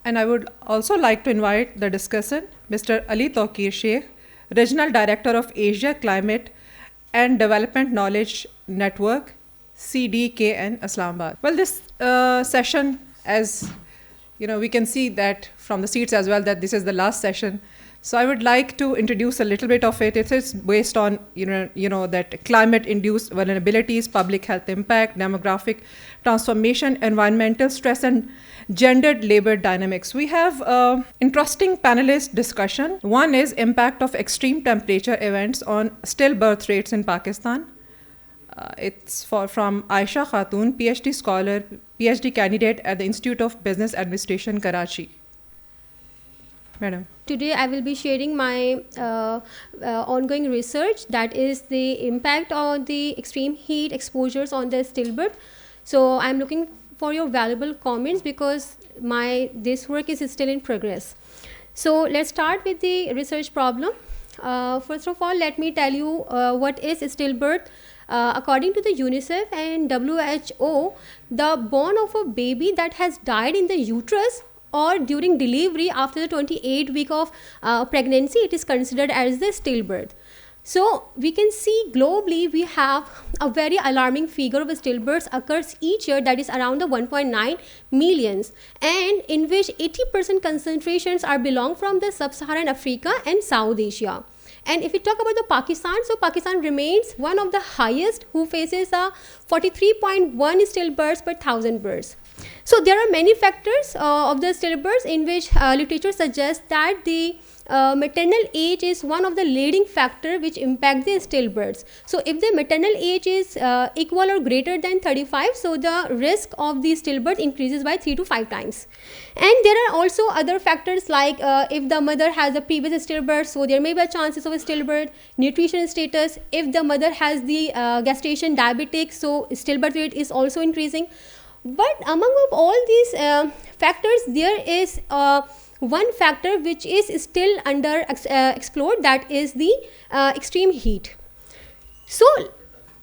And I would also like to invite the discussant, Mr. Ali Tawqir Sheikh, Regional Director of Asia Climate and Development Knowledge Network, CDKN, Islamabad. Well, this session, as you know, we can see that from the seats as well, that this is the last session. So I would like to introduce a little bit of it. It is based on, that climate-induced vulnerabilities, public health impact, demographic transformation, environmental stress, and gendered labor dynamics. We have interesting panelist discussion. One is impact of extreme temperature events on stillbirth rates in Pakistan. It's from Aisha Khatun, PhD scholar, PhD candidate at the Institute of Business Administration, Karachi. Madam. Today I will be sharing my ongoing research, that is the impact of the extreme heat exposures on the stillbirth. So I'm looking for your valuable comments because this work is still in progress. So let's start with the research problem. First of all, let me tell you what is stillbirth. According to the UNICEF and WHO, the born of a baby that has died in the uterus or during delivery after the 28th week of pregnancy, it is considered as the stillbirth. So we can see globally we have a very alarming figure of stillbirths occurs each year, that is around the 1.9 millions, and in which 80% concentrations are belong from the sub-Saharan Africa and South Asia. And if we talk about the Pakistan, so Pakistan remains one of the highest, who faces a 43.1 stillbirths per 1,000 births. So there are many factors of the stillbirths in which literature suggests that the maternal age is one of the leading factor which impact the stillbirths. So if the maternal age is equal or greater than 35, so the risk of the stillbirth increases by 3 to 5 times. And there are also other factors like if the mother has a previous stillbirth, so there may be chances of a stillbirth, nutrition status, if the mother has the gestation diabetic, so stillbirth rate is also increasing. But among all these factors, there is one factor which is still under explored, that is the extreme heat. So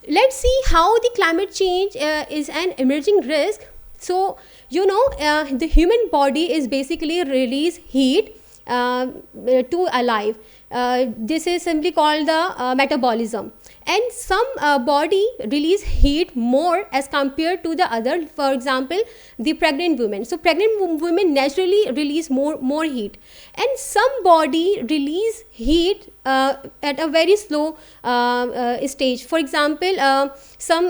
let's see how the climate change is an emerging risk. So the human body is basically release heat to alive. This is simply called the metabolism. And some body release heat more as compared to the other. For example, the pregnant women. So pregnant women naturally release more heat. And some body release heat at a very slow stage. For example, some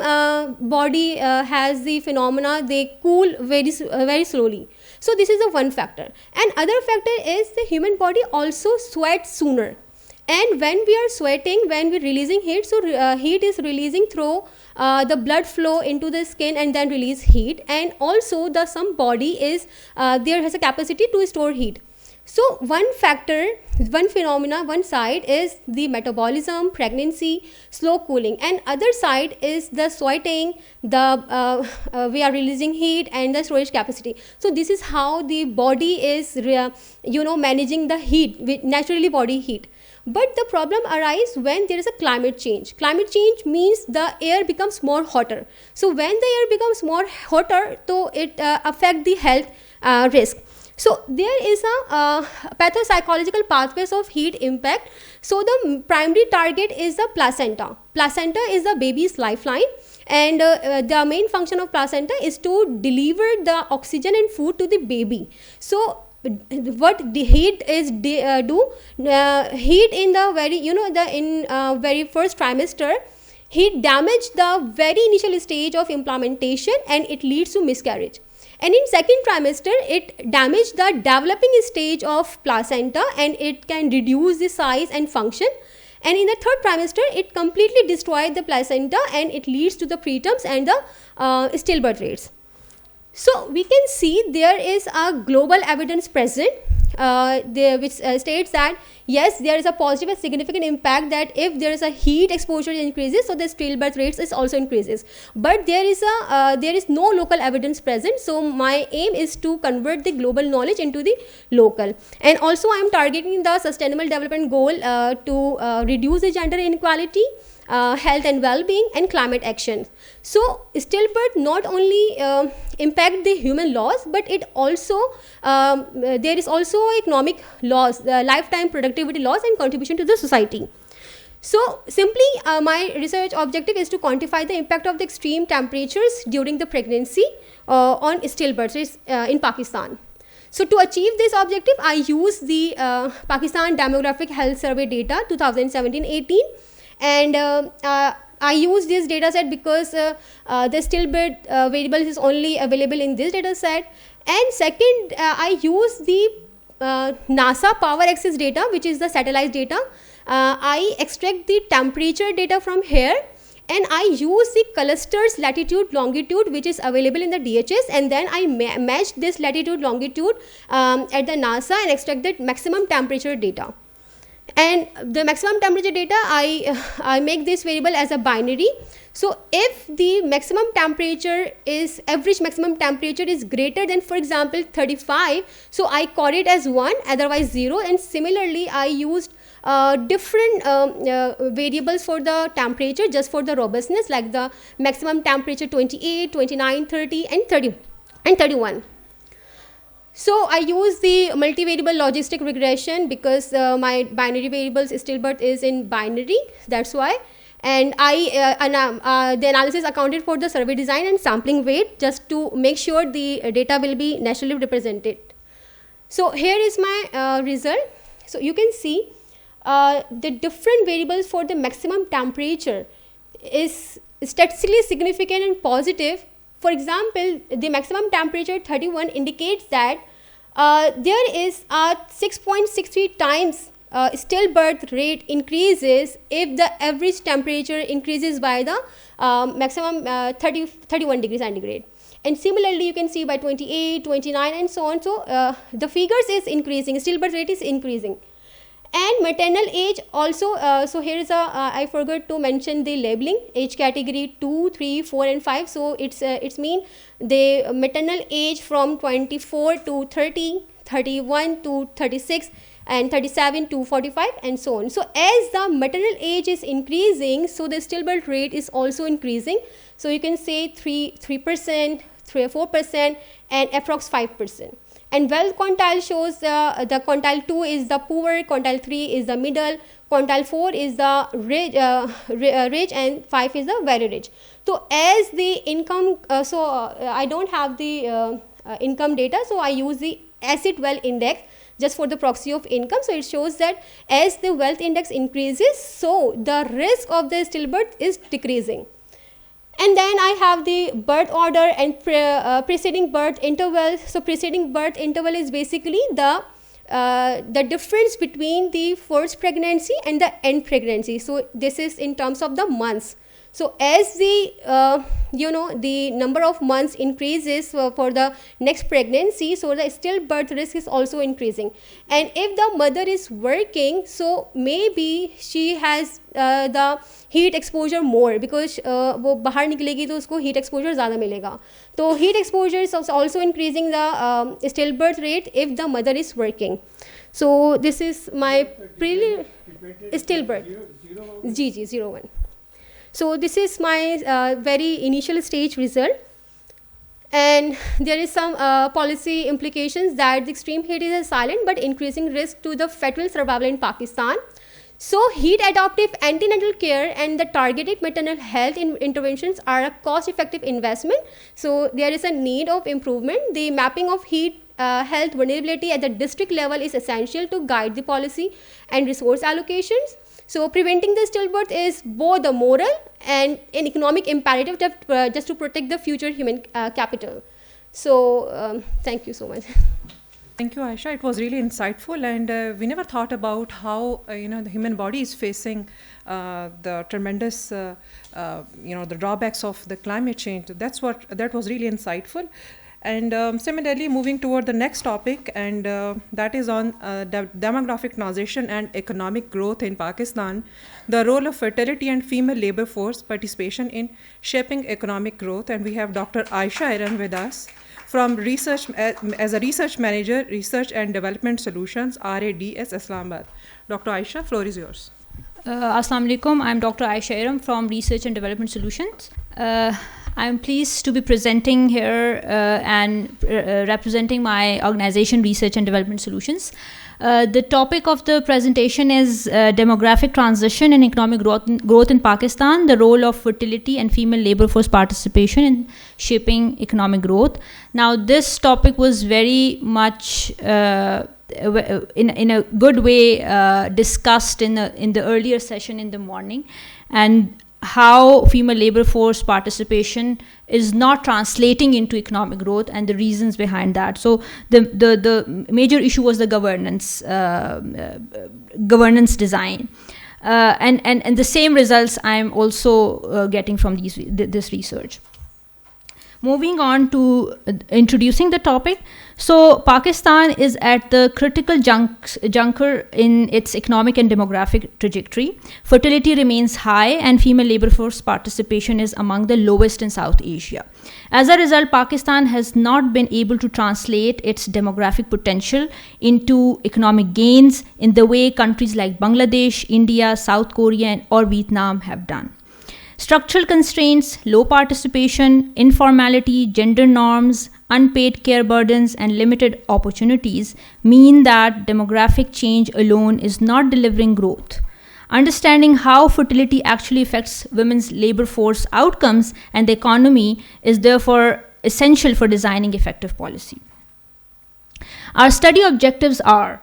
body has the phenomena, they cool very slowly. So this is the one factor. And other factor is the human body also sweats sooner. And when we are sweating, when we're releasing heat, so heat is releasing through the blood flow into the skin and then release heat. And also some body is there has a capacity to store heat. So one factor, one phenomena, one side is the metabolism, pregnancy, slow cooling, and other side is the sweating, we are releasing heat and the storage capacity. So this is how the body is managing the heat, with naturally body heat. But the problem arises when there is a climate change. Climate change means the air becomes more hotter. So when the air becomes more hotter, so it affects the health risk. So there is a pathopsychological pathways of heat impact. So the primary target is the placenta. Placenta is the baby's lifeline, and the main function of placenta is to deliver the oxygen and food to the baby. So what the heat is heat in the very first trimester, heat damage the very initial stage of implantation and it leads to miscarriage. And in second trimester, it damages the developing stage of placenta and it can reduce the size and function. And in the third trimester, it completely destroys the placenta and it leads to the preterms and the stillbirth rates. So we can see there is a global evidence present which states that yes, there is a positive and significant impact that if there is a heat exposure increases, so the stillbirth rates is also increases. But there is no local evidence present. So my aim is to convert the global knowledge into the local. And also I am targeting the Sustainable Development Goal to reduce the gender inequality health and well-being, and climate action. So stillbirth not only impact the human laws, but it also there is also economic laws, lifetime productivity laws, and contribution to the society. So simply my research objective is to quantify the impact of the extreme temperatures during the pregnancy on stillbirths in Pakistan. So to achieve this objective, I use the Pakistan Demographic Health Survey data 2017-18, and I use this data set because the stillbirth variable is only available in this data set. And second, I use the NASA Power Access data, which is the satellite data. I extract the temperature data from here, and I use the clusters latitude longitude which is available in the DHS, and then I match this latitude longitude at the NASA and extract the maximum temperature data. And the maximum temperature data, I make this variable as a binary. So if the maximum temperature is, average maximum temperature is greater than, for example, 35, so I code it as 1, otherwise 0. And similarly, I used different variables for the temperature just for the robustness, like the maximum temperature 28, 29, 30, and 30 and 31. So I use the multivariable logistic regression because my binary variables stillbirth is in binary, that's why. And the analysis accounted for the survey design and sampling weight just to make sure the data will be nationally represented. So here is my result. So you can see the different variables for the maximum temperature is statistically significant and positive. For example, the maximum temperature 31 indicates that there is a 6.63 times stillbirth rate increases if the average temperature increases by the maximum 31 degrees centigrade. And similarly, you can see by 28, 29, and so on. So the figures is increasing, stillbirth rate is increasing. And maternal age also, so here is I forgot to mention the labeling, age category 2, 3, 4, and 5. So it's mean the maternal age from 24 to 30, 31 to 36, and 37 to 45, and so on. So as the maternal age is increasing, so the stillbirth rate is also increasing. So you can say 3%, 4%, and approx 5%. And wealth quantile shows the quantile 2 is the poor, quantile 3 is the middle, quantile 4 is the rich, and 5 is the very rich. So as the income, I don't have the income data, so I use the asset wealth index just for the proxy of income. So it shows that as the wealth index increases, so the risk of the stillbirth is decreasing. And then I have the birth order and preceding birth interval. So preceding birth interval is basically the difference between the first pregnancy and the end pregnancy. So this is in terms of the months. So as the the number of months increases for the next pregnancy, so the stillbirth risk is also increasing. And if the mother is working, so maybe she has the heat exposure more, because वो बाहर निकलेगी तो उसको heat exposure ज़्यादा मिलेगा. तो heat exposure is also increasing the stillbirth rate if the mother is working. So this is my stillbirth. GG 01. So this is my very initial stage result, and there is some policy implications that the extreme heat is a silent but increasing risk to the fetal survival in Pakistan. So heat adaptive antenatal care and the targeted maternal health interventions are a cost-effective investment. So there is a need of improvement. The mapping of heat health vulnerability at the district level is essential to guide the policy and resource allocations. So preventing the stillbirth is both a moral and an economic imperative just to protect the future human capital. So thank you so much. Thank you, Aisha. It was really insightful, and we never thought about how the human body is facing the tremendous the drawbacks of the climate change. That was really insightful. And similarly, moving toward the next topic, and that is on demographic transition and economic growth in Pakistan, the role of fertility and female labor force participation in shaping economic growth. And we have Dr. Aisha Iran with us from research as a research manager, Research and Development Solutions, RADS, Islamabad. Dr. Aisha, floor is yours. Assalamu alaikum. I'm Dr. Aisha Iram from Research and Development Solutions. I'm pleased to be presenting here and representing my organization, Research and Development Solutions. The topic of the presentation is demographic transition and economic growth in Pakistan, the role of fertility and female labor force participation in shaping economic growth. Now, this topic was very much in a good way discussed in the earlier session in the morning, and how female labor force participation is not translating into economic growth and the reasons behind that. So the major issue was the governance design, and the same results I'm also getting from this research. Moving on to introducing the topic. So Pakistan is at the critical juncture in its economic and demographic trajectory. Fertility remains high and female labor force participation is among the lowest in South Asia. As a result, Pakistan has not been able to translate its demographic potential into economic gains in the way countries like Bangladesh, India, South Korea, or Vietnam have done. Structural constraints, low participation, informality, gender norms, unpaid care burdens, and limited opportunities mean that demographic change alone is not delivering growth. Understanding how fertility actually affects women's labor force outcomes and the economy is therefore essential for designing effective policy. Our study objectives are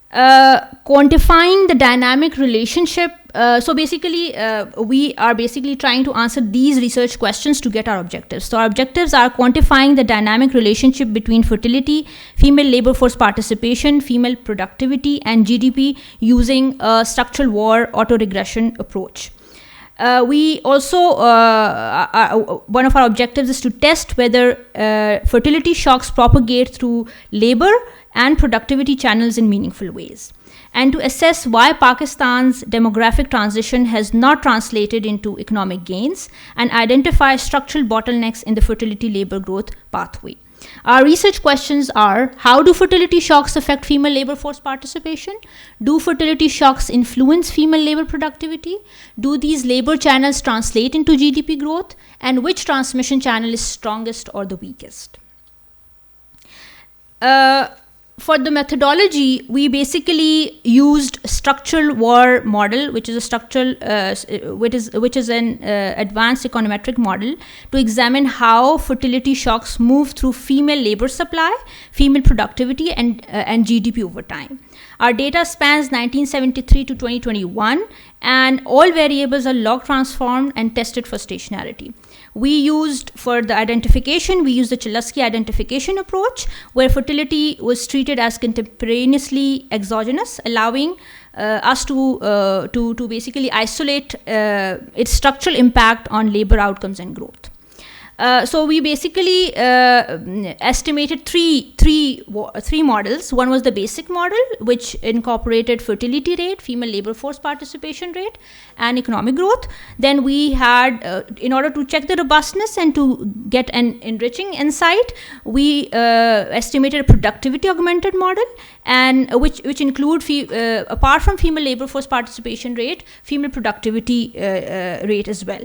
quantifying the dynamic relationship. So basically, we are basically trying to answer these research questions to get our objectives. So our objectives are quantifying the dynamic relationship between fertility, female labor force participation, female productivity, and GDP using a structural war autoregression approach. We also, one of our objectives is to test whether fertility shocks propagate through labor and productivity channels in meaningful ways, and to assess why Pakistan's demographic transition has not translated into economic gains, and identify structural bottlenecks in the fertility labor growth pathway. Our research questions are: how do fertility shocks affect female labor force participation? Do fertility shocks influence female labor productivity? Do these labor channels translate into GDP growth? And which transmission channel is strongest or the weakest? For the methodology, we basically used structural war model, which is a structural, which is an advanced econometric model, to examine how fertility shocks move through female labor supply, female productivity, and GDP over time. Our data spans 1973 to 2021, and all variables are log transformed and tested for stationarity. We used, for the identification, we used the Cholesky identification approach, where fertility was treated as contemporaneously exogenous, allowing us to basically isolate its structural impact on labor outcomes and growth. So we basically estimated three models. One was the basic model, which incorporated fertility rate, female labor force participation rate, and economic growth. Then we had, in order to check the robustness and to get an enriching insight, we estimated a productivity augmented model, and which include apart from female labor force participation rate, female productivity rate as well.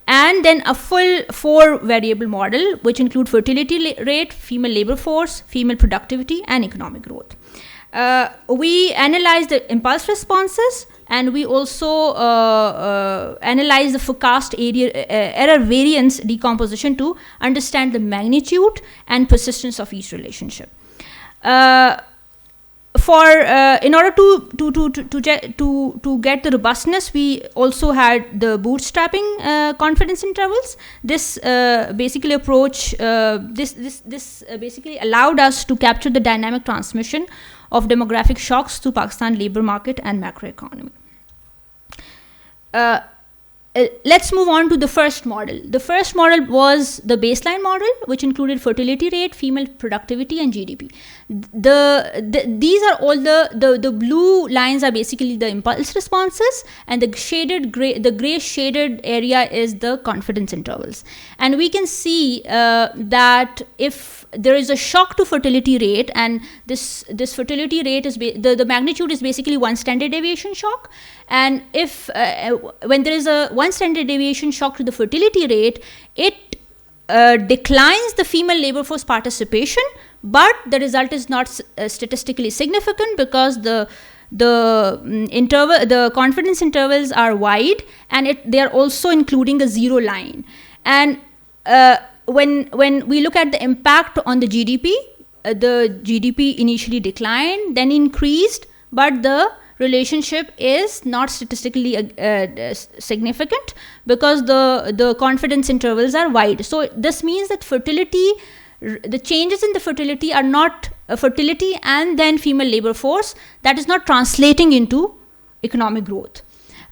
And then a full 4 variable model, which include fertility rate, female labor force, female productivity, and economic growth. We analyzed the impulse responses, and we also analyzed the forecast error variance decomposition to understand the magnitude and persistence of each relationship. In order to get the robustness, we also had the bootstrapping confidence intervals. This basically basically allowed us to capture the dynamic transmission of demographic shocks to Pakistan labor market and macroeconomy. let's move on to the first model. The first model was the baseline model, which included fertility rate, female productivity, and GDP. These are all the blue lines are basically the impulse responses, and the gray shaded area is the confidence intervals. And we can see that if there is a shock to fertility rate, and this fertility rate is the magnitude is basically one standard deviation shock, and if when there is a one standard deviation shock to the fertility rate, it declines the female labor force participation, but the result is not statistically significant because the confidence intervals are wide, and they are also including a zero line. And when we look at the impact on the GDP initially declined, then increased, but the relationship is not statistically significant because the confidence intervals are wide. So this means that the changes in the fertility are not fertility and then female labor force, that is not translating into economic growth.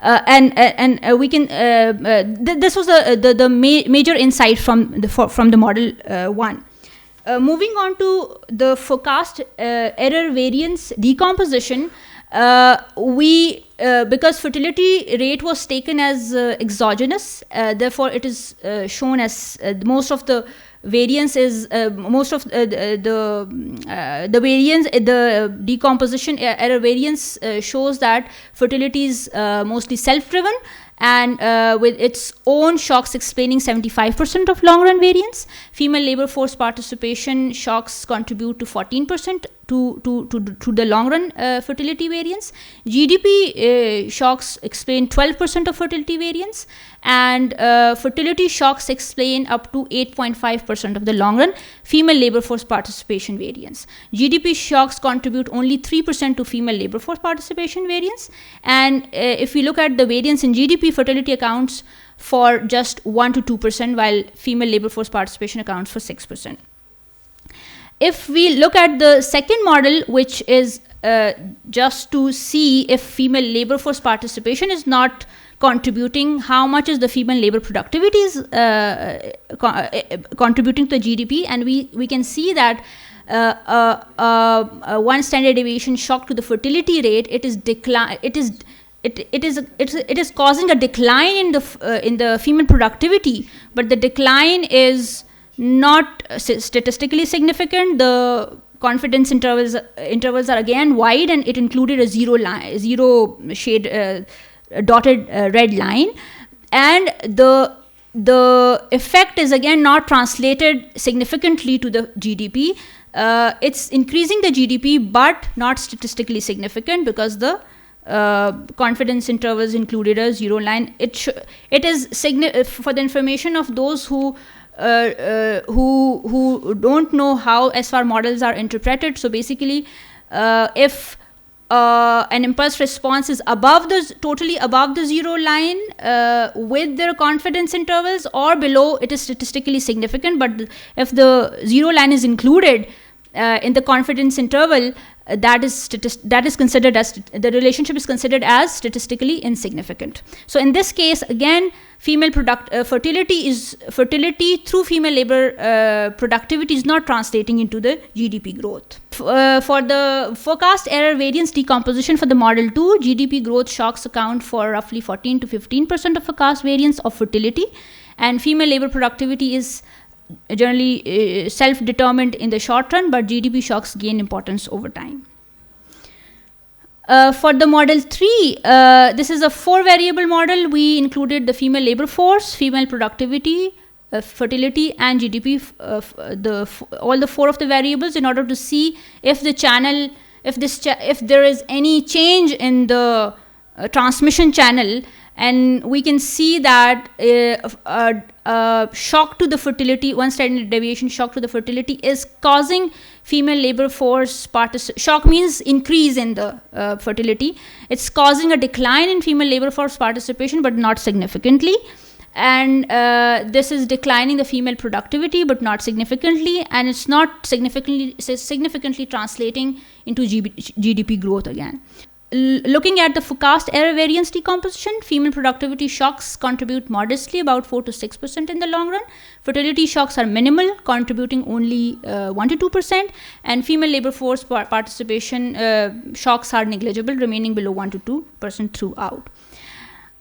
We can this was the major insight from the model 1. Moving on to the forecast error variance decomposition, because fertility rate was taken as exogenous, therefore it is shown as most of the variance is the variance, the decomposition error variance shows that fertility is mostly self-driven, and with its own shocks explaining 75% of long-run variance. Female labor force participation shocks contribute to 14% to the long-run fertility variance. GDP shocks explain 12% of fertility variance, and fertility shocks explain up to 8.5% of the long-run female labor force participation variance. GDP shocks contribute only 3% to female labor force participation variance, and if we look at the variance in GDP, fertility accounts for just 1 to 2%, while female labor force participation accounts for 6%. If we look at the second model, which is just to see if female labor force participation is not contributing, how much is the female labor productivity is contributing to the GDP, and we can see that one standard deviation shock to the fertility rate, it is causing a decline in the female productivity, but the decline is not statistically significant. The confidence intervals are again wide, and it included a zero shade dotted red line, and the effect is again not translated significantly to the GDP. It's increasing the GDP but not statistically significant because the confidence intervals included a zero line. It is for the information of those who don't know how SFAR models are interpreted. So basically, if an impulse response is totally above the zero line with their confidence intervals, or below, it is statistically significant. But if the zero line is included in the confidence interval, that is considered as the relationship is considered as statistically insignificant. So in this case, again, female fertility through female labor productivity is not translating into the GDP growth. For the forecast error variance decomposition for the model 2, GDP growth shocks account for roughly 14 to 15% of forecast variance of fertility, and female labor productivity is generally self-determined in the short run, but GDP shocks gain importance over time. For the model 3, this is a 4-variable model. We included the female labor force, female productivity, fertility, and GDP, all the 4 of the variables, in order to see if the channel, if there is any change in the transmission channel. And we can see that a shock to the fertility, one standard deviation shock to the fertility, is causing female labor force shock means increase in the fertility. It's causing a decline in female labor force participation, but not significantly. And this is declining the female productivity, but not significantly, and it's not significantly translating into GDP growth again. looking at the forecast error variance decomposition, female productivity shocks contribute modestly, about 4 to 6% in the long run. Fertility shocks are minimal, contributing only 1 to 2%, and female labor force participation shocks are negligible, remaining below 1 to 2% throughout.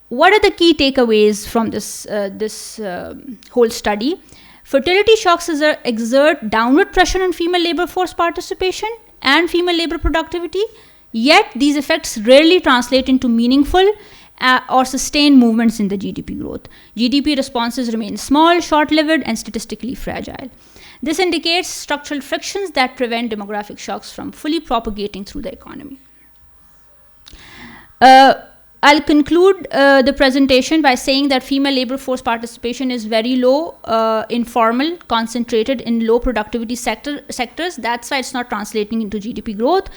What are the key takeaways from this whole study? Fertility shocks exert downward pressure on female labor force participation and female labor productivity, yet these effects rarely translate into meaningful or sustained movements in the GDP growth. GDP responses remain small, short-lived, and statistically fragile. This indicates structural frictions that prevent demographic shocks from fully propagating through the economy. I'll conclude the presentation by saying that female labor force participation is very low, informal, concentrated in low productivity sectors. That's why it's not translating into GDP growth.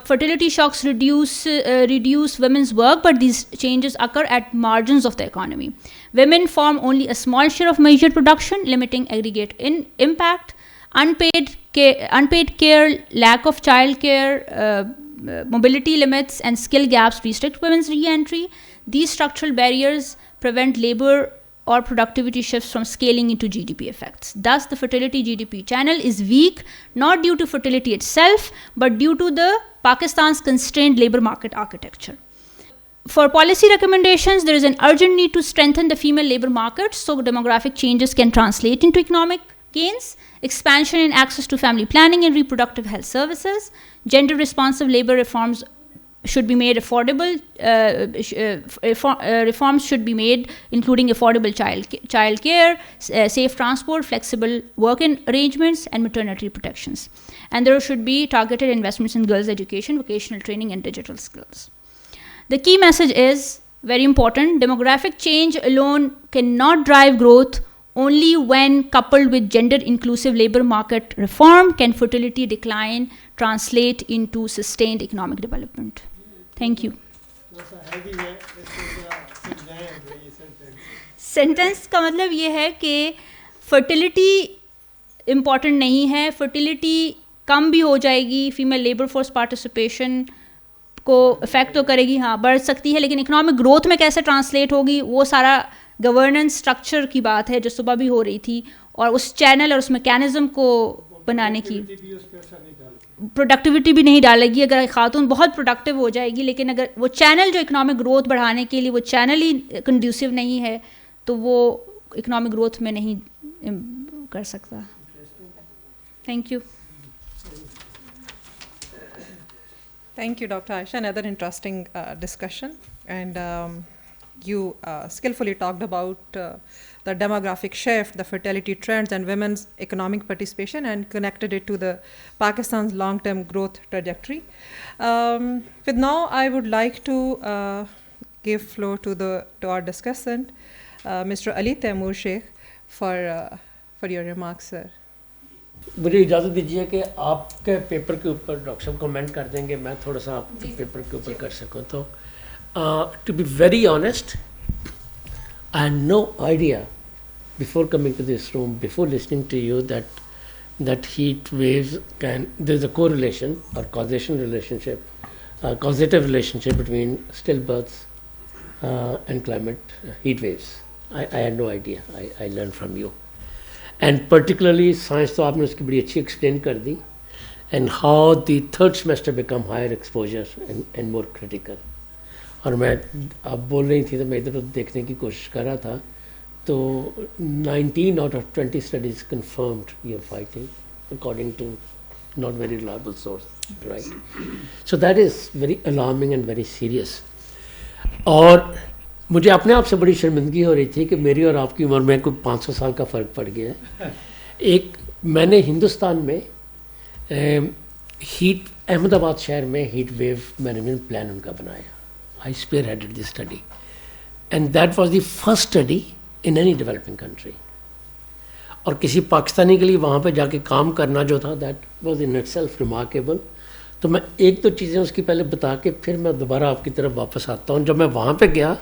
Fertility shocks reduce women's work, but these changes occur at margins of the economy. Women form only a small share of measured production, limiting aggregate impact. Unpaid care, lack of child care, mobility limits and skill gaps restrict women's re-entry. These structural barriers prevent labor or productivity shifts from scaling into GDP effects. Thus, the fertility GDP channel is weak, not due to fertility itself, but due to the Pakistan's constrained labor market architecture. For policy recommendations, there is an urgent need to strengthen the female labor market so demographic changes can translate into economic gains, expansion in access to family planning and reproductive health services, gender-responsive labor reforms should be made affordable. Reforms should be made, including affordable child care, safe transport, flexible working arrangements, and maternity protections. And there should be targeted investments in girls' education, vocational training, and digital skills. The key message is very important: demographic change alone cannot drive growth. Only when coupled with gender-inclusive labor market reform can fertility decline translate into sustained economic development. Thank you. Sentence का मतलब ये है कि fertility important नहीं है, fertility कम भी हो जाएगी, female labor force participation को affect तो करेगी, हाँ बढ़ सकती है, लेकिन economic growth में कैसे translate होगी वो सारा गवर्नेंस स्ट्रक्चर की बात है जो सुबह भी हो रही थी, और उस चैनल और उस मैकेनिज्म को बनाने की प्रोडक्टिविटी भी नहीं डालेगी. अगर खातून बहुत प्रोडक्टिव हो जाएगी, लेकिन अगर वो चैनल जो इकोनॉमिक ग्रोथ बढ़ाने के लिए वो चैनल ही कंड्यूसिव नहीं है तो वो इकोनॉमिक ग्रोथ में नहीं कर सकता. Thank you. Thank you, Dr. Aisha. Another interesting discussion. And you skillfully talked about the demographic shift, the fertility trends, and women's economic participation, and connected it to the Pakistan's long-term growth trajectory. With now, I would like to give floor to our discussant, Mr. Ali Taimur Sheikh, for your remarks, sir. मुझे इजाज़त दीजिए कि आपके paper के ऊपर doctor साहब comment कर देंगे, मैं थोड़ा सा आपके पेपर के ऊपर कर सकूँ. तो to be very honest, I had no idea before coming to this room, before listening to you, that heat waves there's a correlation or causative relationship between stillbirths and climate heat waves. I had no idea. I learned from you. And particularly science तो आपने उसकी बड़ी अच्छी explain कर दी, and how the third semester become higher exposure and more critical. और मैं आप बोल रही थी तो मैं इधर देखने की कोशिश कर रहा था, तो 19 out of 20 studies confirmed your finding according to not very reliable source, right? So that is very alarming and very serious. और मुझे अपने आप से बड़ी शर्मिंदगी हो रही थी कि मेरी और आपकी उम्र में कोई 500 साल का फ़र्क पड़ गया है. मैंने हिंदुस्तान में अहमदाबाद शहर में हीट वेव मैनेजमेंट प्लान उनका बनाया. I spearheaded this study, and that was the first study in any developing country. और किसी पाकिस्तानी के लिए वहाँ पे जाके काम करना जो था, that was in itself remarkable. तो मैं एक दो चीज़ें उसकी पहले बता के फिर मैं दोबारा आपकी तरफ वापस आता हूँ. जब मैं वहाँ पे गया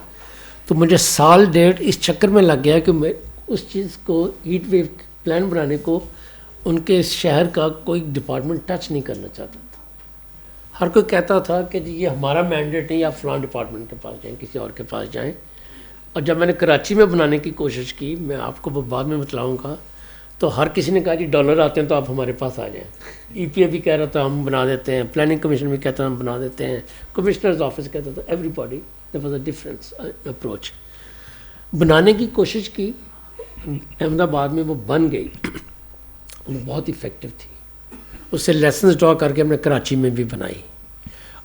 तो मुझे साल डेढ़ इस चक्कर में लग गया कि मैं उस चीज़ को हीट वेव प्लान बनाने को उनके शहर का कोई डिपार्टमेंट टच नहीं करना चाहता था. ہر کوئی کہتا تھا کہ جی یہ ہمارا مینڈیٹ نہیں, آپ فلاں ڈپارٹمنٹ کے پاس جائیں, کسی اور کے پاس جائیں. اور جب میں نے کراچی میں بنانے کی کوشش کی, میں آپ کو وہ بعد میں بتلاؤں گا, تو ہر کسی نے کہا جی ڈالر آتے ہیں تو آپ ہمارے پاس آ جائیں. ای پی اے بھی کہہ رہا تھا ہم بنا دیتے ہیں, پلاننگ کمیشن بھی کہتا ہم بنا دیتے ہیں, کمشنرز آفس کہتا تھا, every body there was a difference approach. بنانے کی کوشش کی, احمد آباد میں وہ بن گئی, وہ بہت افیکٹو تھی. اس سے لیسنز ڈرا کر کے ہم نے کراچی میں بھی بنائی,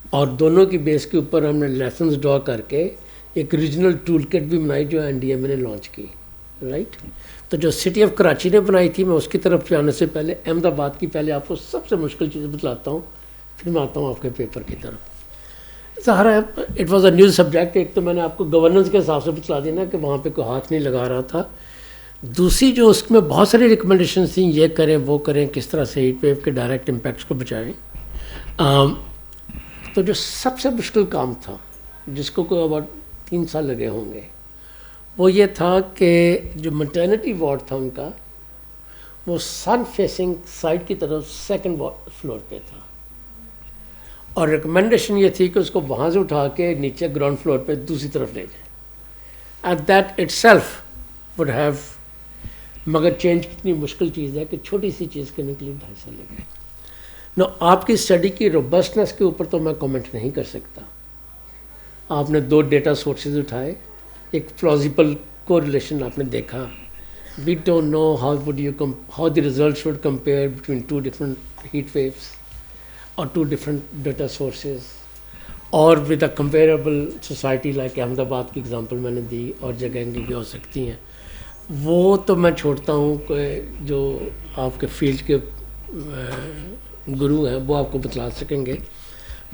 اور دونوں کی بیس کے اوپر ہم نے لیسنز ڈرا کر کے ایک ریجنل ٹول کٹ بھی بنائی جو این ڈی ایم نے لانچ کی, رائٹ. تو جو سٹی آف کراچی نے بنائی تھی, میں اس کی طرف جانے سے پہلے احمد آباد کی پہلے آپ کو سب سے مشکل چیز بتلاتا ہوں, پھر میں آتا ہوں آپ کے پیپر کی طرف. ظاہر ہے it was a new subject. ایک تو میں نے آپ کو گورننس کے حساب سے بتلا دینا کہ وہاں پہ کوئی ہاتھ نہیں لگا رہا تھا. دوسری جو اس میں بہت ساری ریکمنڈیشنز تھیں, یہ کریں وہ کریں, کس طرح سے ہیٹ ویو کے ڈائریکٹ امپیکٹس کو بچائیں. تو جو سب سے مشکل کام تھا, جس کو کوئی اباؤٹ 3 سال لگے ہوں گے, وہ یہ تھا کہ جو مٹرنٹی وارڈ تھا ان کا, وہ سن فیسنگ سائڈ کی طرف 2nd فلور پہ تھا, اور ریکمنڈیشن یہ تھی کہ اس کو وہاں سے اٹھا کے نیچے گراؤنڈ فلور پہ دوسری طرف لے جائیں. And that it self would have, مگر چینج کتنی مشکل چیز ہے کہ چھوٹی سی چیز کے نکلی 2.5 سال لگے. نو آپ کی اسٹڈی کی روبسٹنس کے اوپر تو میں کامنٹ نہیں کر سکتا. آپ نے 2 ڈیٹا سورسز اٹھائے, ایک پلازیبل کو ریلیشن آپ نے دیکھا. We don't know how the results would compare between 2 different heat waves اور 2 ڈفرنٹ ڈیٹا سورسز, اور with a comparable society like Ahmedabad کی ایگزامپل میں نے دی, اور جگہیں بھی ہو سکتی ہیں. وہ تو میں چھوڑتا ہوں کہ جو آپ کے فیلڈ کے گرو ہیں وہ آپ کو بتلا سکیں گے,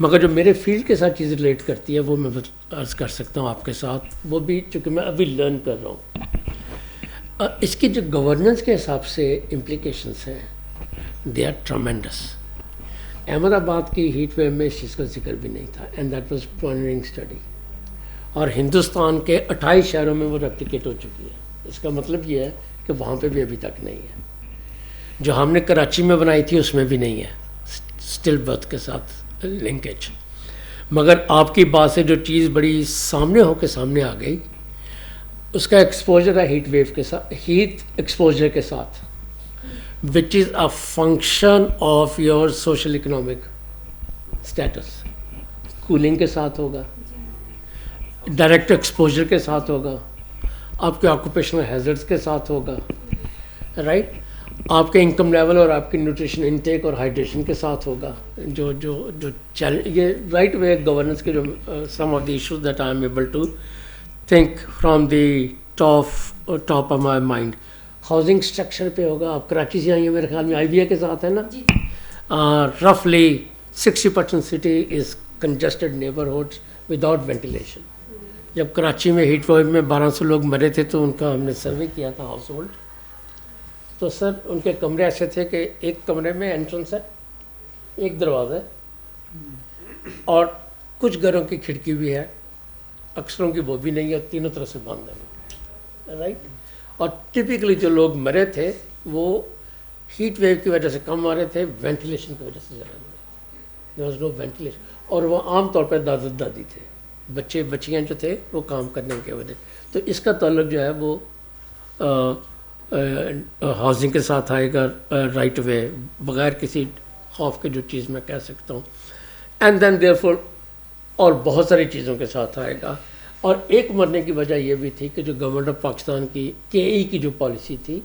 مگر جو میرے فیلڈ کے ساتھ چیز ریلیٹ کرتی ہے وہ میں عرض کر سکتا ہوں آپ کے ساتھ, وہ بھی چونکہ میں ابھی لرن کر رہا ہوں. اس کی جو گورننس کے حساب سے امپلیکیشنس ہیں, دے آر ٹرمینڈس. احمد آباد کی ہیٹ ویو میں اس چیز کا ذکر بھی نہیں تھا, and that was pioneering study, اور ہندوستان کے 28 شہروں میں وہ ریپلیکیٹ ہو چکی ہے. اس کا مطلب یہ ہے کہ وہاں پہ بھی ابھی تک نہیں ہے. جو ہم نے کراچی میں بنائی تھی اس میں بھی نہیں ہے اسٹل برتھ کے ساتھ لنکیج. مگر آپ کی بات سے جو چیز بڑی سامنے ہو کے سامنے آ گئی, اس کا ایکسپوجر ہے ہیٹ ویو کے ساتھ, ہیٹ ایکسپوجر کے ساتھ, which is a function of your social economic status. Cooling کے ساتھ ہوگا, ڈائریکٹ ایکسپوجر کے ساتھ ہوگا, آپ کے آکوپیشنل ہیزرڈس کے ساتھ ہوگا, رائٹ. آپ کے انکم لیول اور آپ کی نیوٹریشن انٹیک اور ہائیڈریشن کے ساتھ ہوگا. جو جو جو چیلنج, یہ رائٹ وے گورننس کے جو some of the issues that I am able to think from the top of my mind. Housing structure پہ ہوگا. آپ کراچی سے آئی ہیں میرے خیال میں, آئی بی اے کے ساتھ ہے نا. رفلی 60% city is congested neighbourhoods without ventilation. جب کراچی میں ہیٹ ویو میں 1200 لوگ مرے تھے تو ان کا ہم نے سروے کیا تھا ہاؤس ہولڈ. تو سر ان کے کمرے ایسے تھے کہ ایک کمرے میں انٹرنس ہے, ایک دروازہ ہے, اور کچھ گھروں کی کھڑکی بھی ہے, اکثروں کی وہ بھی نہیں ہے, تینوں طرف سے بند ہے, رائٹ. اور ٹپکلی جو لوگ مرے تھے وہ ہیٹ ویو کی وجہ سے کم مارے تھے, وینٹیلیشن کی وجہ سے زیادہ مرے. دیر واز نو وینٹیلیشن, اور وہ عام طور پہ دادا دادی تھے, بچے بچیاں جو تھے وہ کام کرنے کے وجہ. تو اس کا تعلق جو ہے وہ ہاؤسنگ کے ساتھ آئے گا رائٹ وے, بغیر کسی خوف کے جو چیز میں کہہ سکتا ہوں. اینڈ دین دیئر فور اور بہت ساری چیزوں کے ساتھ آئے گا. اور ایک مرنے کی وجہ یہ بھی تھی کہ جو گورنمنٹ آف پاکستان کی KE کی جو پالیسی تھی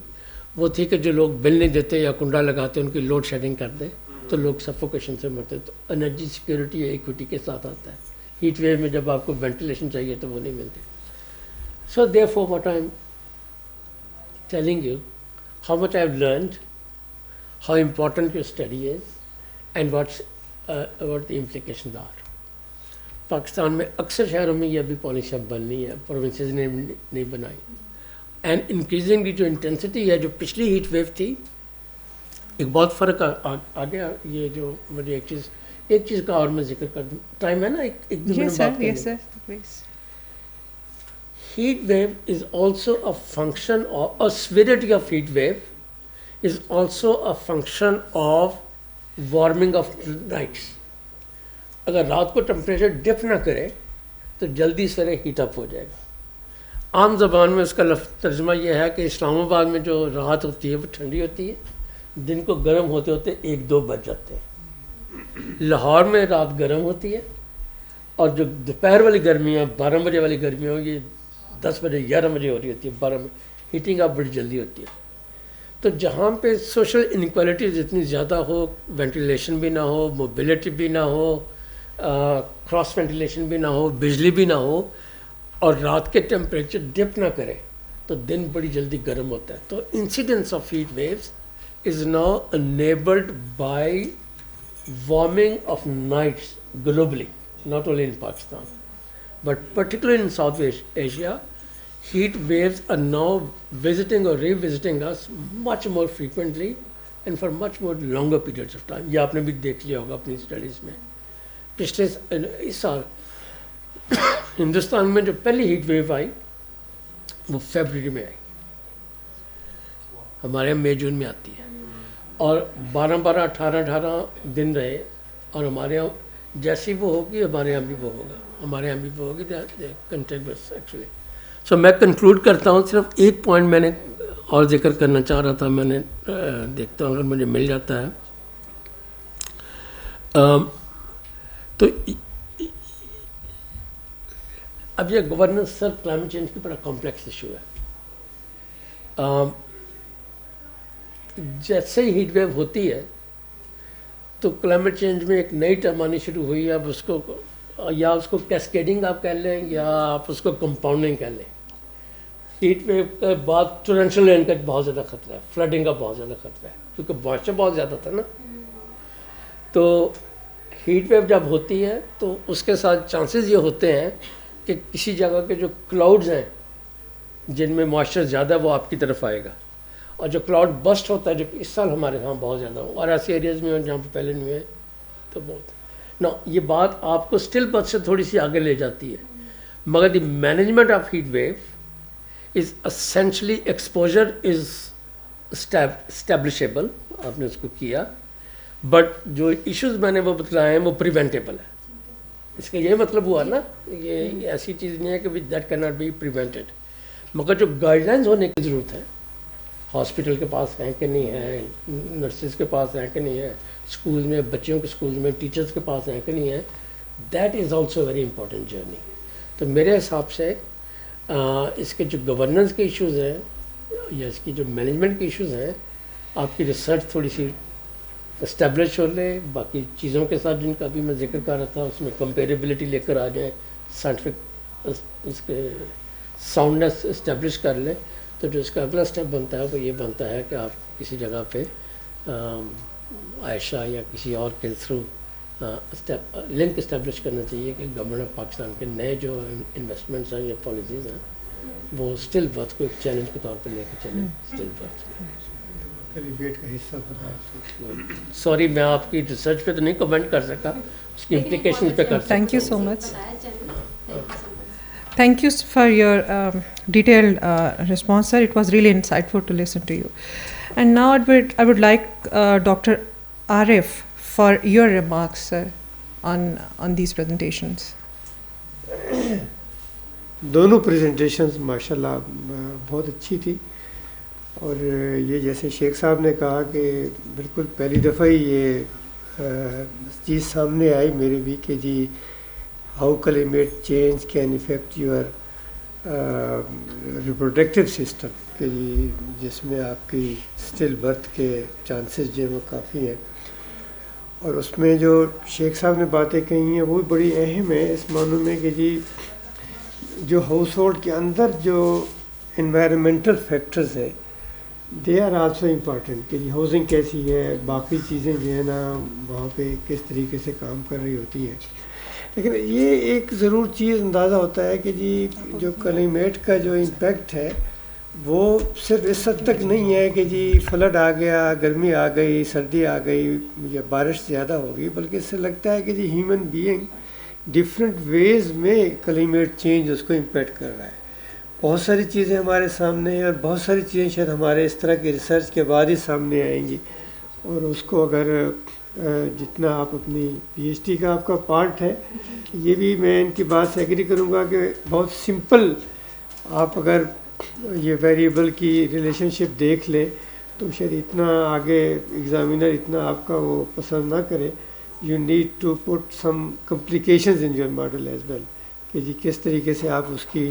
وہ تھی کہ جو لوگ بل نہیں دیتے یا کنڈا لگاتے ان کی لوڈ شیڈنگ کر دے تو لوگ سفوکیشن سے مرتے. تو انرجی سیکورٹی ایکوٹی کے ساتھ آتا ہے. ہیٹ ویو میں جب آپ کو وینٹیلیشن چاہیے تو وہ نہیں ملتی. سو دیئر فور واٹ آئی ایم telling you how much I have learned, how important your study is, and what the implications are. Pakistan میں اکثر شہروں میں یہ ابھی پالیسیاں بننی ہے, پروونسز نے نہیں بنائی. اینڈ انکریزنگلی جو انٹینسٹی ہے, جو پچھلی ہیٹ ویو تھی, ایک بہت فرق آ گیا. یہ جو مجھے ایک چیز کا اور میں ذکر کر دوں, ٹائم ہے نا, ایک دو منٹ بات کریں. Yes, sir, please. Heat wave is also a function of, or severity of heat wave is also a function of warming of nights. اگر رات کو ٹمپریچر ڈپ نہ کرے تو جلدی سرے ہیٹ اپ ہو جائے گا. عام زبان میں اس کا ترجمہ یہ ہے کہ اسلام آباد میں جو رات ہوتی ہے وہ ٹھنڈی ہوتی ہے, دن کو گرم ہوتے ہوتے 1-2 بج جاتے ہیں. لاہور میں رات گرم ہوتی ہے اور جو دوپہر والی گرمیاں 12 بجے والی گرمیاں یہ 10 بجے 11 بجے ہو رہی ہوتی ہے, 12 بجے ہیٹنگ اپ بڑی جلدی ہوتی ہے. تو جہاں پہ سوشل انیکوالٹیز اتنی زیادہ ہو, وینٹیلیشن بھی نہ ہو, موبلٹی بھی نہ ہو, کراس وینٹیلیشن بھی نہ ہو, بجلی بھی نہ ہو, اور رات کے ٹیمپریچر ڈپ نہ کرے تو دن بڑی جلدی گرم ہوتا ہے. تو incidence of heat waves is now enabled by warming of nights globally, not only in Pakistan, but particularly in South Asia. Heat waves are now visiting or revisiting us much more frequently and for much more longer periods of time. یہ آپ نے بھی دیکھ لیا ہوگا اپنی studies میں. پچھلے اس سال ہندوستان میں جو پہلی ہیٹ ویو آئی وہ فیبرری میں آئی, ہمارے یہاں مئی جون میں آتی ہے, اور 12 18 دن رہے, اور ہمارے یہاں جیسی وہ ہوگی ہمارے یہاں بھی وہ ہوگا, ہمارے یہاں بھی وہ ہوگی کنٹینیوس ایکچولی. سو میں کنکلوڈ کرتا ہوں, صرف ایک پوائنٹ میں نے اور ذکر کرنا چاہ رہا تھا, میں نے دیکھتا ہوں اگر مجھے مل جاتا ہے. تو اب یہ گورننس سر کلائمیٹ چینج کی بڑا کمپلیکس ایشو ہے. جیسے ہی ہیٹ ویو ہوتی ہے تو کلائمیٹ چینج میں ایک نئی ٹرم آنی شروع ہوئی ہے. اب اس کو یا اس کو کیسکیڈنگ آپ کہہ لیں یا آپ اس کو کمپاؤنڈنگ کہہ لیں. ہیٹ ویو کے بعد ٹورنشل رین کا بہت زیادہ خطرہ ہے, فلڈنگ کا بہت زیادہ خطرہ ہے, کیونکہ موئسچر بہت زیادہ تھا نا. تو ہیٹ ویو جب ہوتی ہے تو اس کے ساتھ چانسز یہ ہوتے ہیں کہ کسی جگہ کے جو کلاؤڈز ہیں جن میں موئسچر زیادہ وہ آپ کی طرف آئے گا, اور جو کلاؤڈ بسٹ ہوتا ہے جو اس سال ہمارے یہاں بہت زیادہ ہو, اور ایسے ایریاز میں جہاں پہ پہلے نہیں ہوئے تو بہت نا. یہ بات آپ کو اسٹل برتھ سے تھوڑی سی آگے لے جاتی ہے, مگر the management of heat wave is essentially exposure is establishable, آپ نے اس کو کیا, بٹ جو ایشوز میں نے وہ بتلائے ہیں وہ پریونٹیبل ہے. اس کا یہ مطلب ہوا نا, یہ ایسی چیز نہیں ہے کہ that can not be prevented, مگر جو گائیڈ لائنز ہونے کی ضرورت ہے, ہاسپٹل کے پاس ہیں کہ نہیں ہے, نرسز کے پاس ہیں کہ نہیں ہے, اسکول میں بچوں کے اسکول میں ٹیچرز کے پاس ہیں کہ نہیں ہے, that is also very important journey. تو میرے حساب سے اس کے جو گورننس کے ایشوز ہیں یا اس کی جو مینجمنٹ کے ایشوز ہیں, آپ کی ریسرچ تھوڑی سی اسٹیبلش ہو لے, باقی چیزوں کے ساتھ جن کا بھی میں ذکر کر رہا تھا اس میں کمپیریبلٹی لے کر آ جائیں, سائنٹیفک اس کے ساؤنڈنیس اسٹیبلش کر لیں, تو جو اس کا اگلا اسٹیپ بنتا ہے وہ یہ بنتا ہے کہ آپ کسی جگہ پہ عائشہ یا کسی اور کے تھرو لنک اسٹیبلش کرنا چاہیے کہ گورنمنٹ آف پاکستان کے نئے جو انویسٹمنٹس ہیں یا پالیسیز ہیں وہ اسٹل برتھ کو ایک چیلنج کے طور پہ لے کے چلیں. اسٹل برتھ کا حصہ بنائیں. سوری میں آپ کی ریسرچ پہ تو نہیں کمنٹ کر سکا, اس کی امپلیکیشن پہ کر سکتا. Thank you so much. Thank you for your detailed response, sir. It was really insightful to listen to you. And now I would like Dr. Arif for your remarks, sir, on these presentations. دونوں presentations ماشاءاللہ بہت اچھی تھی, اور یہ جیسے شیخ صاحب نے کہا کہ بالکل پہلی دفعہ ہی یہ چیز سامنے آئی میرے بھی کہ جی how climate change can affect your reproductive system, کہ جی جس میں آپ کی اسٹل برتھ کے چانسز جو ہیں وہ کافی ہیں. اور اس میں جو شیخ صاحب نے باتیں کہی ہیں وہ بھی بڑی اہم ہیں اس معنوں میں کہ جی جو ہاؤس ہولڈ کے اندر جو انوائرمنٹل فیکٹرز ہیں دے آر آلسو امپارٹنٹ, کہ جی ہاؤسنگ کیسی ہے, باقی چیزیں جو ہیں نا وہاں پہ کس طریقے سے کام کر رہی ہوتی ہیں. لیکن یہ ایک ضرور چیز اندازہ ہوتا ہے کہ جی جو کلائمیٹ کا جو امپیکٹ ہے وہ صرف اس حد تک نہیں ہے کہ جی فلڈ آ گیا, گرمی آ گئی, سردی آ گئی یا بارش زیادہ ہوگی, بلکہ اس سے لگتا ہے کہ جی ہیومن بینگ ڈفرینٹ ویز میں کلائمیٹ چینج اس کو امپیکٹ کر رہا ہے. بہت ساری چیزیں ہمارے سامنے ہیں, اور بہت ساری چیزیں شاید ہمارے اس طرح کے ریسرچ کے بعد ہی سامنے آئیں گی, اور اس کو اگر جتنا آپ اپنی پی ایچ ڈی کا آپ کا پارٹ ہے. یہ بھی میں ان کی بات سے ایگری کروں گا کہ بہت سمپل آپ اگر یہ ویریبل کی ریلیشن شپ دیکھ لیں تو شاید اتنا آگے ایگزامینر اتنا آپ کا وہ پسند نہ کرے. You need to put some complications in your model as well کہ جی کس طریقے سے آپ اس کی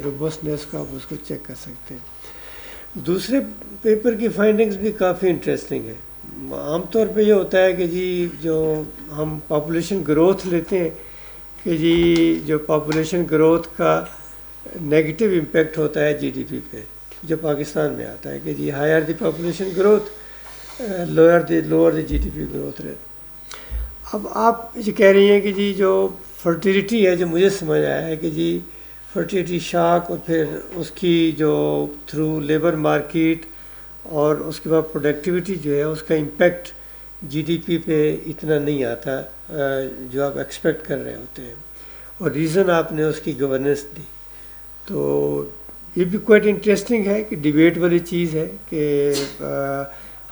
روبسٹنیس کا آپ اس کو چیک کر سکتے ہیں. دوسرے پیپر کی فائنڈنگز بھی کافی انٹرسٹنگ ہے. عام طور پہ یہ ہوتا ہے کہ جی جو ہم پاپولیشن گروتھ لیتے ہیں کہ جی جو پاپولیشن گروتھ کا نیگیٹو امپیکٹ ہوتا ہے جی ڈی پی پہ جو پاکستان میں آتا ہے کہ جی higher the population growth lower the G D P growth rate. اب آپ یہ کہہ رہی ہیں کہ جی جو فرٹیلیٹی ہے جو مجھے سمجھ آیا ہے کہ جی فرٹیلیٹی شاک اور پھر اس کی جو تھرو لیبر مارکیٹ اور اس کے بعد پروڈکٹیوٹی جو ہے اس کا امپیکٹ جی ڈی پی پہ اتنا نہیں آتا جو آپ ایکسپیکٹ کر رہے ہوتے ہیں اور ریزن آپ نے اس کی گورننس دی. تو یہ بھی کوائٹ انٹرسٹنگ ہے کہ ڈیبیٹ والی چیز ہے کہ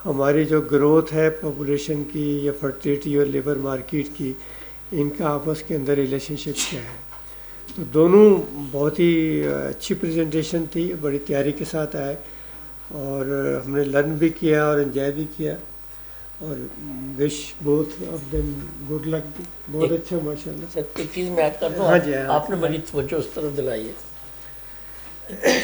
ہماری جو گروتھ ہے پاپولیشن کی یا فرٹیلیٹی اور لیبر مارکیٹ کی ان کا آپس کے اندر ریلیشن شپ کیا ہے. تو دونوں بہت ہی اچھی پریزنٹیشن تھی, بڑی تیاری کے ساتھ آئے اور ہم نے لرن بھی کیا اور انجوائے بھی کیا اور wish both of them good luck. بہت اچھا ماشاء اللہ. ایک چیز میں ایڈ کر دوں, ہاں جی, آپ نے بڑی توجہ اس طرف دلائی ہے.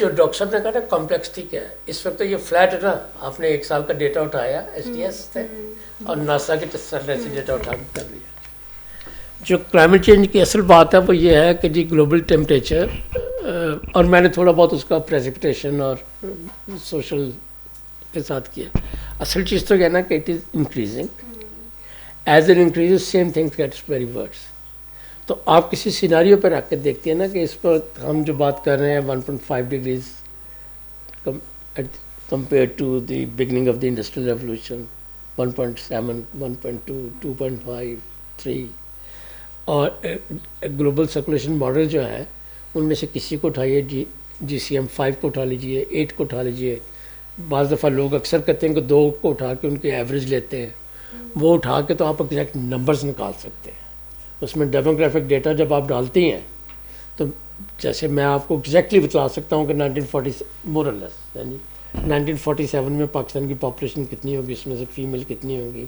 جو ڈاکٹر صاحب نے کہا نا کمپلیکسٹی کیا ہے, اس وقت تو یہ فلیٹ ہے نا, آپ نے 1 سال کا ڈیٹا اٹھایا ایس ٹی ایس سے اور ناسا کے سرے سے ڈیٹا اٹھا کر لیا. جو کلائمیٹ چینج کی اصل بات ہے وہ یہ ہے کہ جی گلوبل ٹیمپریچر, اور میں نے تھوڑا بہت اس کا پریسپیٹیشن اور سوشل کے ساتھ کیا. اصل چیز تو یہ ہے نا کہ it is increasing, as an increase same thing gets very worse. تو آپ کسی سیناریو پہ رکھ کے دیکھتے ہیں نا کہ اس پر ہم جو بات کر رہے ہیں 1.5 degrees compare to the beginning of the industrial revolution, 1.7, 1.2, 2.5, 3, اور گلوبل سرکولیشن ماڈل جو ہے ان میں سے کسی کو اٹھائیے, جی سی ایم 5 کو اٹھا لیجیے, 8 کو اٹھا لیجیے. بعض دفعہ لوگ اکثر کہتے ہیں کہ 2 کو اٹھا کے ان کی ایوریج لیتے ہیں, وہ اٹھا کے تو آپ ایگزیکٹ نمبرز نکال سکتے ہیں. اس میں ڈیموگرافک ڈیٹا جب آپ ڈالتی ہیں تو جیسے میں آپ کو ایگزیکٹلی بتلا سکتا ہوں کہ 1940 مورلس یعنی 1947 میں پاکستان کی پاپولیشن کتنی ہوگی, اس میں سے فیمیل کتنی ہوگی,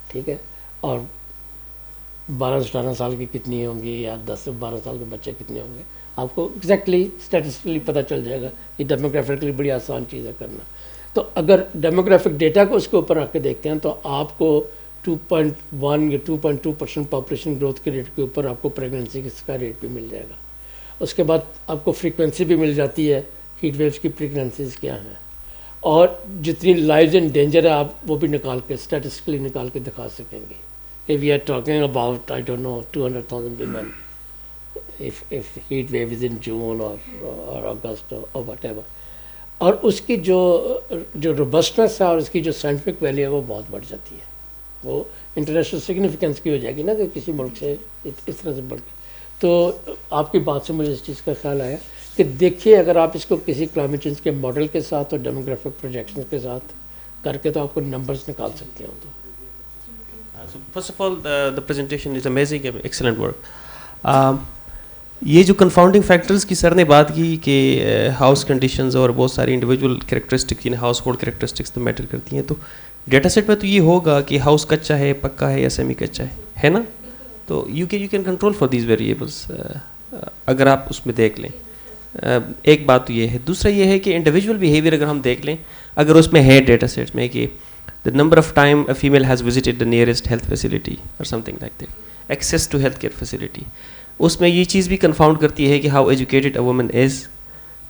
ٹھیک ہے, اور 12 سے 18 سال کی کتنی ہوں گی یا 10 سے 12 سال کے بچے کتنے ہوں گے, آپ کو ایگزیکٹلی اسٹیٹسٹکلی پتہ چل جائے گا. یہ ڈیموگرافکلی بڑی آسان چیز ہے کرنا. تو اگر ڈیموگرافک ڈیٹا کو اس کے اوپر رکھ کے دیکھتے ہیں تو آپ کو 2.1 یا 2.2% پاپولیشن گروتھ کے ریٹ کے اوپر آپ کو پریگننسی کا ریٹ بھی مل جائے گا. اس کے بعد آپ کو فریکوینسی بھی مل جاتی ہے, ہیٹ ویوز کی فریکوینسیز کیا ہیں, اور جتنی لائیوز ان ڈینجر ہے آپ وہ بھی نکال کے اسٹیٹسٹکلی نکال کے دکھا سکیں گے کہ we are talking about I don't know 200,000 women if heat wave is in June or August or whatever. اور اس کی جو روبسٹنس ہے اور اس کی جو سائنٹیفک ویلیو ہے وہ بہت بڑھ جاتی ہے. وہ انٹرنیشنل سگنیفیکینس کی ہو جائے گی نا کہ کسی ملک سے اس طرح سے بڑھ کے. تو آپ کی بات سے مجھے اس چیز کا خیال آیا کہ دیکھیے اگر آپ اس کو کسی کلائمیٹ چینج کے ماڈل کے ساتھ اور ڈیموگرافک پروجیکشن کے ساتھ کر کے تو آپ کو نمبرز نکال سکتے ہو. تو So first of all, the presentation is amazing, excellent work. یہ جو کنفاؤنڈنگ فیکٹرز کی سر نے بات کی کہ ہاؤس کنڈیشنز اور بہت ساری انڈیویجول کریکٹرسٹکس یعنی ہاؤس ہولڈ کریکٹرسٹکس تو میٹر کرتی ہیں, تو ڈیٹا سیٹ میں تو یہ ہوگا کہ ہاؤس کچا ہے, پکا ہے یا سیمی کچا ہے نا, تو you can control for these variables اگر آپ اس میں دیکھ لیں. ایک بات تو یہ ہے. دوسرا یہ ہے کہ انڈیویجول بیہیویئر اگر ہم دیکھ لیں, اگر اس میں ہے ڈیٹا سیٹ میں کہ the number of time a female has visited the nearest health facility or something like that, access to healthcare facility, اس میں یہ چیز بھی کنفاؤنڈ کرتی ہے کہ how educated a woman is.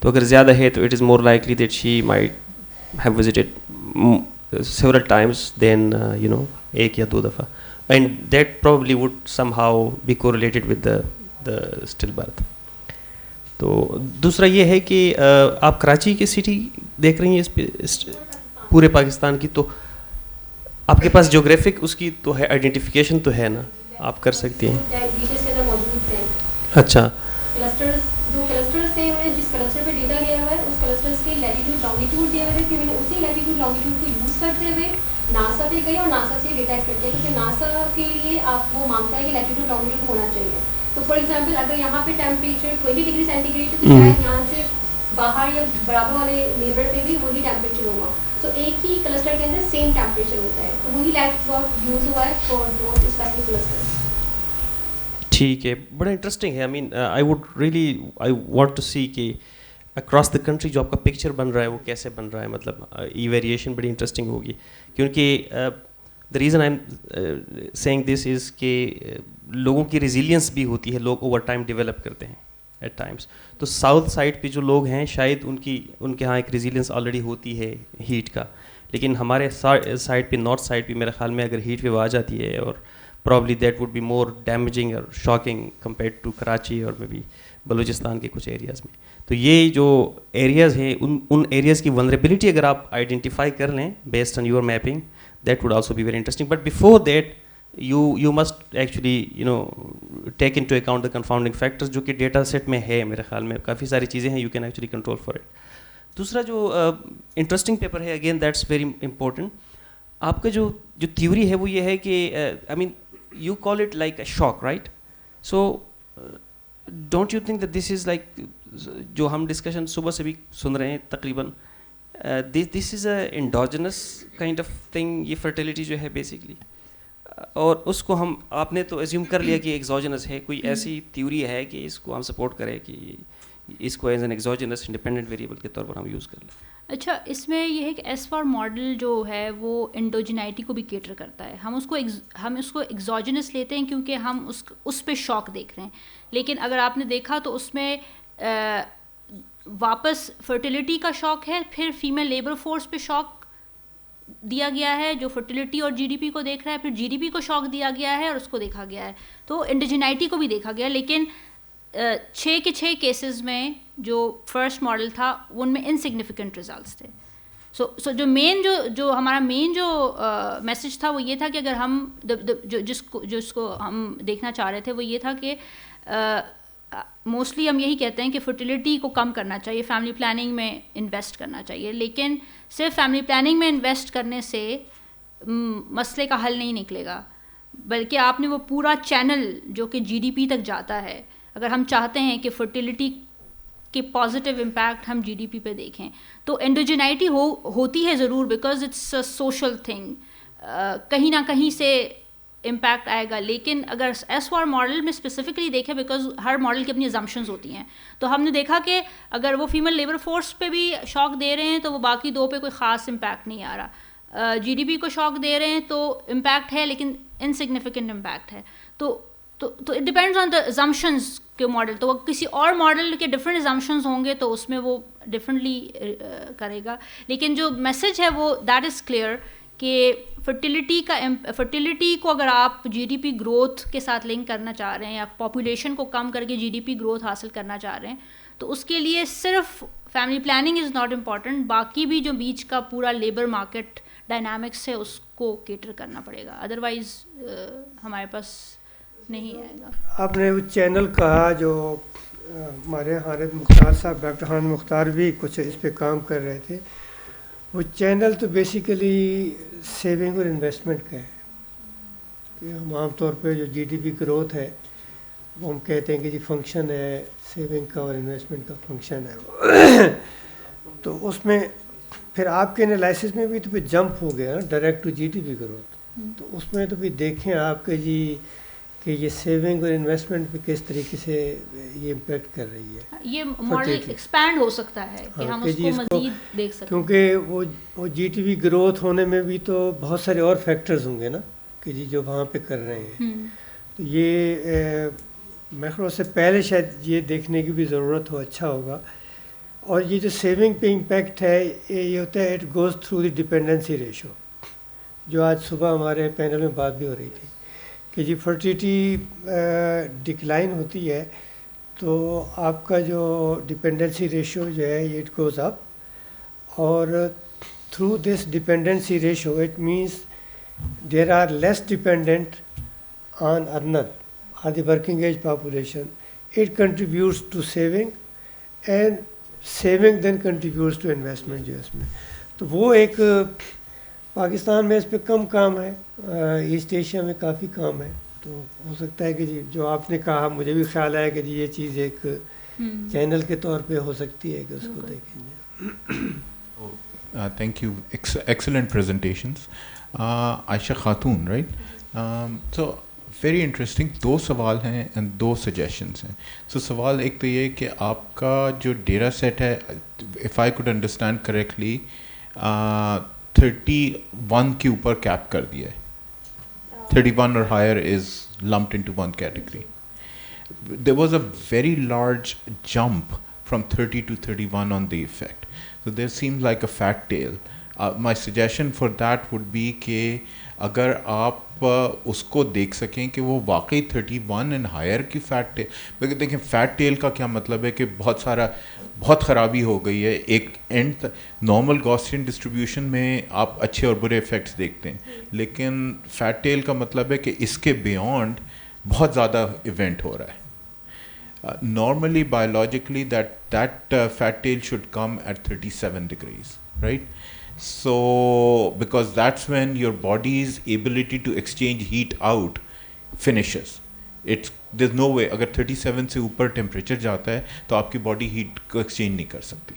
تو اگر زیادہ ہے تو it is more likely that she might have visited several times than ایک یا 2 دفعہ, and that probably would somehow be correlated with the stillbirth. تو دوسرا یہ ہے کہ آپ کراچی کی سٹی دیکھ رہی ہیں اس پہ پورے پاکستان کی, تو آپ کے پاس جیوگرافک اس کی تو ہے, آئیڈینٹیفیکیشن تو ہے نا, آپ کر سکتی ہیں. اچھا, کلسٹرز جو کلسٹرز سے جس کلسٹر پہ ڈیٹا گیا ہوا ہے اس کلسٹرز کے لیٹیٹیوڈ لانگیٹیوڈ دیے ہوئے تھے, کہ میں نے اسی لیٹیٹیوڈ لانگیٹیوڈ کو یوز کرتے ہوئے ناسا پہ گئے اور ناسا سے ڈیٹا ایکسپیکٹ کیا, کیونکہ ناسا کے لیے آپ وہ مانگتا ہے کہ لیٹیٹیوڈ لانگٹیوڈ ہونا چاہیے. تو فار ایگزامپل اگر یہاں پہ ٹیمپریچر 20 ڈگری سینٹی گریڈ ہے تو شاید یہاں سے باہر یا برابر والے نیبر پہ بھی وہی ٹیمپریچر ہوگا. تو ایک ہی کلسٹر کے اندر سیم ٹیمپریچر ہوتا ہے, تو وہی لیٹ ورک یوز ہوا ہے فار دوز اسپیسیفک کلسٹر. ٹھیک ہے, بڑا انٹرسٹنگ ہے. آئی مین آئی وانٹ ٹو سی کہ اکراس دا کنٹری جو آپ کا پکچر بن رہا ہے وہ کیسے بن رہا ہے, مطلب ای ویریشن بڑی انٹرسٹنگ ہوگی. کیونکہ the reason I am seeing this is کہ لوگوں کی ریزیلینس بھی ہوتی ہے, لوگ اوور ٹائم ڈیولپ کرتے ہیں ایٹ ٹائمس. تو ساؤتھ سائڈ پہ جو لوگ ہیں شاید ان کے ہاں ایک ریزیلینس آلریڈی ہوتی ہے ہیٹ کا, لیکن ہمارے سائڈ پہ نارتھ سائڈ پہ میرے خیال میں اگر ہیٹ ویو آ جاتی ہے, اور probably that would be more damaging or shocking compared to Karachi or maybe Balochistan کے کچھ ایریاز میں. تو یہ جو ایریاز ہیں ان ایریاز کی ونریبلٹی اگر آپ آئیڈینٹیفائی کر لیں based on your mapping, that would also be very interesting. But before that you must actually take in to account the confounding factors جو کہ ڈیٹا سیٹ میں ہے. میرے خیال میں کافی ساری چیزیں ہیں, you can actually control for it. دوسرا جو انٹرسٹنگ پیپر ہے, اگین دیٹس ویری امپورٹنٹ. آپ کا جو تھیوری ہے وہ یہ ہے کہ آئی مین you call it like a shock, right? So don't you think that this is like جو ہم ڈسکشن صبح سے بھی سن رہے ہیں تقریباً, this is a endogenous kind of thing, یہ فرٹیلیٹی جو ہے بیسکلی, اور اس کو ہم آپ نے تو ایزیوم کر لیا کہ ایگزوجنس ہے. کوئی ایسی تھیوری ہے کہ اس کو ہم سپورٹ کریں کہ اس کو as an exogenous independent variable کے طور پر ہم یوز کر لیں؟ اچھا, اس میں یہ ہے کہ ایس فار ماڈل جو ہے وہ انڈوجینائٹی کو بھی کیٹر کرتا ہے. ہم اس کو ایگزوجنس لیتے ہیں کیونکہ ہم اس پہ شوق دیکھ رہے ہیں, لیکن اگر آپ نے دیکھا تو اس میں واپس فرٹیلیٹی کا شوق ہے, پھر فیمیل لیبر فورس پہ شوق دیا گیا ہے جو فرٹیلیٹی اور جی ڈی پی کو دیکھ رہا ہے, پھر جی ڈی پی کو شوق دیا گیا ہے اور اس کو دیکھا گیا ہے. تو انڈوجینائٹی کو بھی دیکھا گیا, لیکن 6 کے 6 کیسز میں جو فرسٹ ماڈل تھا ان میں انسگنیفیکنٹ ریزلٹس تھے. سو جو مین جو ہمارا مین جو میسج تھا وہ یہ تھا کہ اگر ہم جس کو ہم دیکھنا چاہ رہے تھے وہ یہ تھا کہ موسٹلی ہم یہی کہتے ہیں کہ فرٹیلیٹی کو کم کرنا چاہیے, فیملی پلاننگ میں انویسٹ کرنا چاہیے, لیکن صرف فیملی پلاننگ میں انویسٹ کرنے سے مسئلے کا حل نہیں نکلے گا, بلکہ آپ نے وہ پورا چینل جو کہ جی ڈی پی تک جاتا ہے, اگر ہم چاہتے ہیں کہ فرٹیلیٹی کے پازیٹیو امپیکٹ ہم جی ڈی پی پہ دیکھیں تو انڈوجینائٹی ہوتی ہے ضرور, because it's a social thing, کہیں نہ کہیں سے امپیکٹ آئے گا. لیکن اگر ایس فار ماڈل میں اسپیسیفکلی دیکھیں, بیکاز ہر ماڈل کی اپنی ازمپشنز ہوتی ہیں, تو ہم نے دیکھا کہ اگر وہ فیمیل لیبر فورس پہ بھی شوق دے رہے ہیں تو وہ باقی 2 پہ کوئی خاص امپیکٹ نہیں آ رہا. جی ڈی پی کو شوق دے رہے ہیں تو امپیکٹ ہے, لیکن انسگنیفیکنٹ امپیکٹ ہے. تو it depends on the assumptions کے ماڈل. تو وہ کسی اور ماڈل کے ڈفرینٹ ازمپشنز ہوں گے تو اس میں وہ ڈفرینٹلی کرے گا. لیکن جو میسج ہے وہ دیٹ از کلیئر کہ فرٹیلیٹی کو اگر آپ جی ڈی پی گروتھ کے ساتھ لنک کرنا چاہ رہے ہیں یا پاپولیشن کو کم کر کے جی ڈی پی گروتھ حاصل کرنا چاہ رہے ہیں تو اس کے لیے صرف family planning is not important, باقی بھی جو بیچ کا پورا لیبر مارکیٹ ڈائنامکس ہے اس کو کیٹر کرنا پڑے گا, ادروائز ہمارے پاس نہیں آئے گا. آپ نے وہ چینل کہا جو ہمارے حامد مختار صاحب, ڈاکٹر حامد مختار بھی کچھ اس پہ کام کر رہے تھے. وہ چینل تو بیسیکلی سیونگ اور انویسٹمنٹ کا ہے کہ ہم عام طور پہ جو جی ڈی پی گروتھ ہے وہ ہم کہتے ہیں کہ جی فنکشن ہے سیونگ کا اور انویسٹمنٹ کا فنکشن ہے وہ. تو اس میں پھر آپ کے انالائسس میں بھی تو پھر جمپ ہو گیا نا direct to G D P growth. تو اس میں تو پھر دیکھیں آپ کے جی کہ یہ سیونگ اور انویسٹمنٹ پہ کس طریقے سے یہ امپیکٹ کر رہی ہے. یہ ماڈل ایکسپینڈ ہو سکتا ہے کہ ہم اس کو مزید دیکھ سکیں, کیونکہ وہ جی ٹی وی گروتھ ہونے میں بھی تو بہت سارے اور فیکٹرز ہوں گے نا کہ جی جو وہاں پہ کر رہے ہیں. تو یہ میرے خیال سے پہلے شاید یہ دیکھنے کی بھی ضرورت ہو, اچھا ہوگا. اور یہ جو سیونگ پہ امپیکٹ ہے یہ ہوتا ہے it goes through the dependency ratio, جو آج صبح ہمارے پینل میں بات بھی ہو رہی تھی کہ جی فرٹیلیٹی ڈکلائن ہوتی ہے تو آپ کا جو ڈپینڈنسی ریشو جو ہے اٹ گوز اپ, اور through this dependency ratio it means there are less dependent on earner on the working age population. It contributes to saving and saving then contributes to investment جو ہے اس میں. تو وہ ایک پاکستان میں اس پہ کم کام ہے, ایسٹ ایشیا میں کافی کام ہے. تو ہو سکتا ہے کہ جی جو آپ نے کہا مجھے بھی خیال آیا کہ جی یہ چیز ایک چینل کے طور پہ ہو سکتی ہے کہ اس کو دیکھیں گے. Thank you. Excellent presentations. Aisha Khatun, right? So very interesting. دو سوال ہیں and دو suggestions ہیں. So سوال ایک تو یہ کہ آپ کا جو ڈیٹا سیٹ ہے, if I could understand correctly, 31 کے اوپر کیپ کر دیا ہے. 31 or higher is lumped into one category. There was a very large jump from 30 to 31 on the effect. So there seems like a fat tail. My suggestion for that would be کہ اگر آپ اس کو دیکھ سکیں کہ وہ واقعی 31 and higher کی فیٹ ٹیل, دیکھیں فیٹ ٹیل کا کیا مطلب ہے کہ بہت خرابی ہو گئی ہے. ایک اینڈ نارمل گوسین ڈسٹریبیوشن میں آپ اچھے اور برے افیکٹس دیکھتے ہیں, لیکن فیٹ ٹیل کا مطلب ہے کہ اس کے بیونڈ بہت زیادہ ایونٹ ہو رہا ہے. Normally biologically that fat tail should come at 37 degrees, right? So because that's when your body's ability to exchange heat out finishes. There's no way اگر 37 سے اوپر ٹیمپریچر جاتا ہے تو آپ کی باڈی ہیٹ کو ایکسچینج نہیں کر سکتی.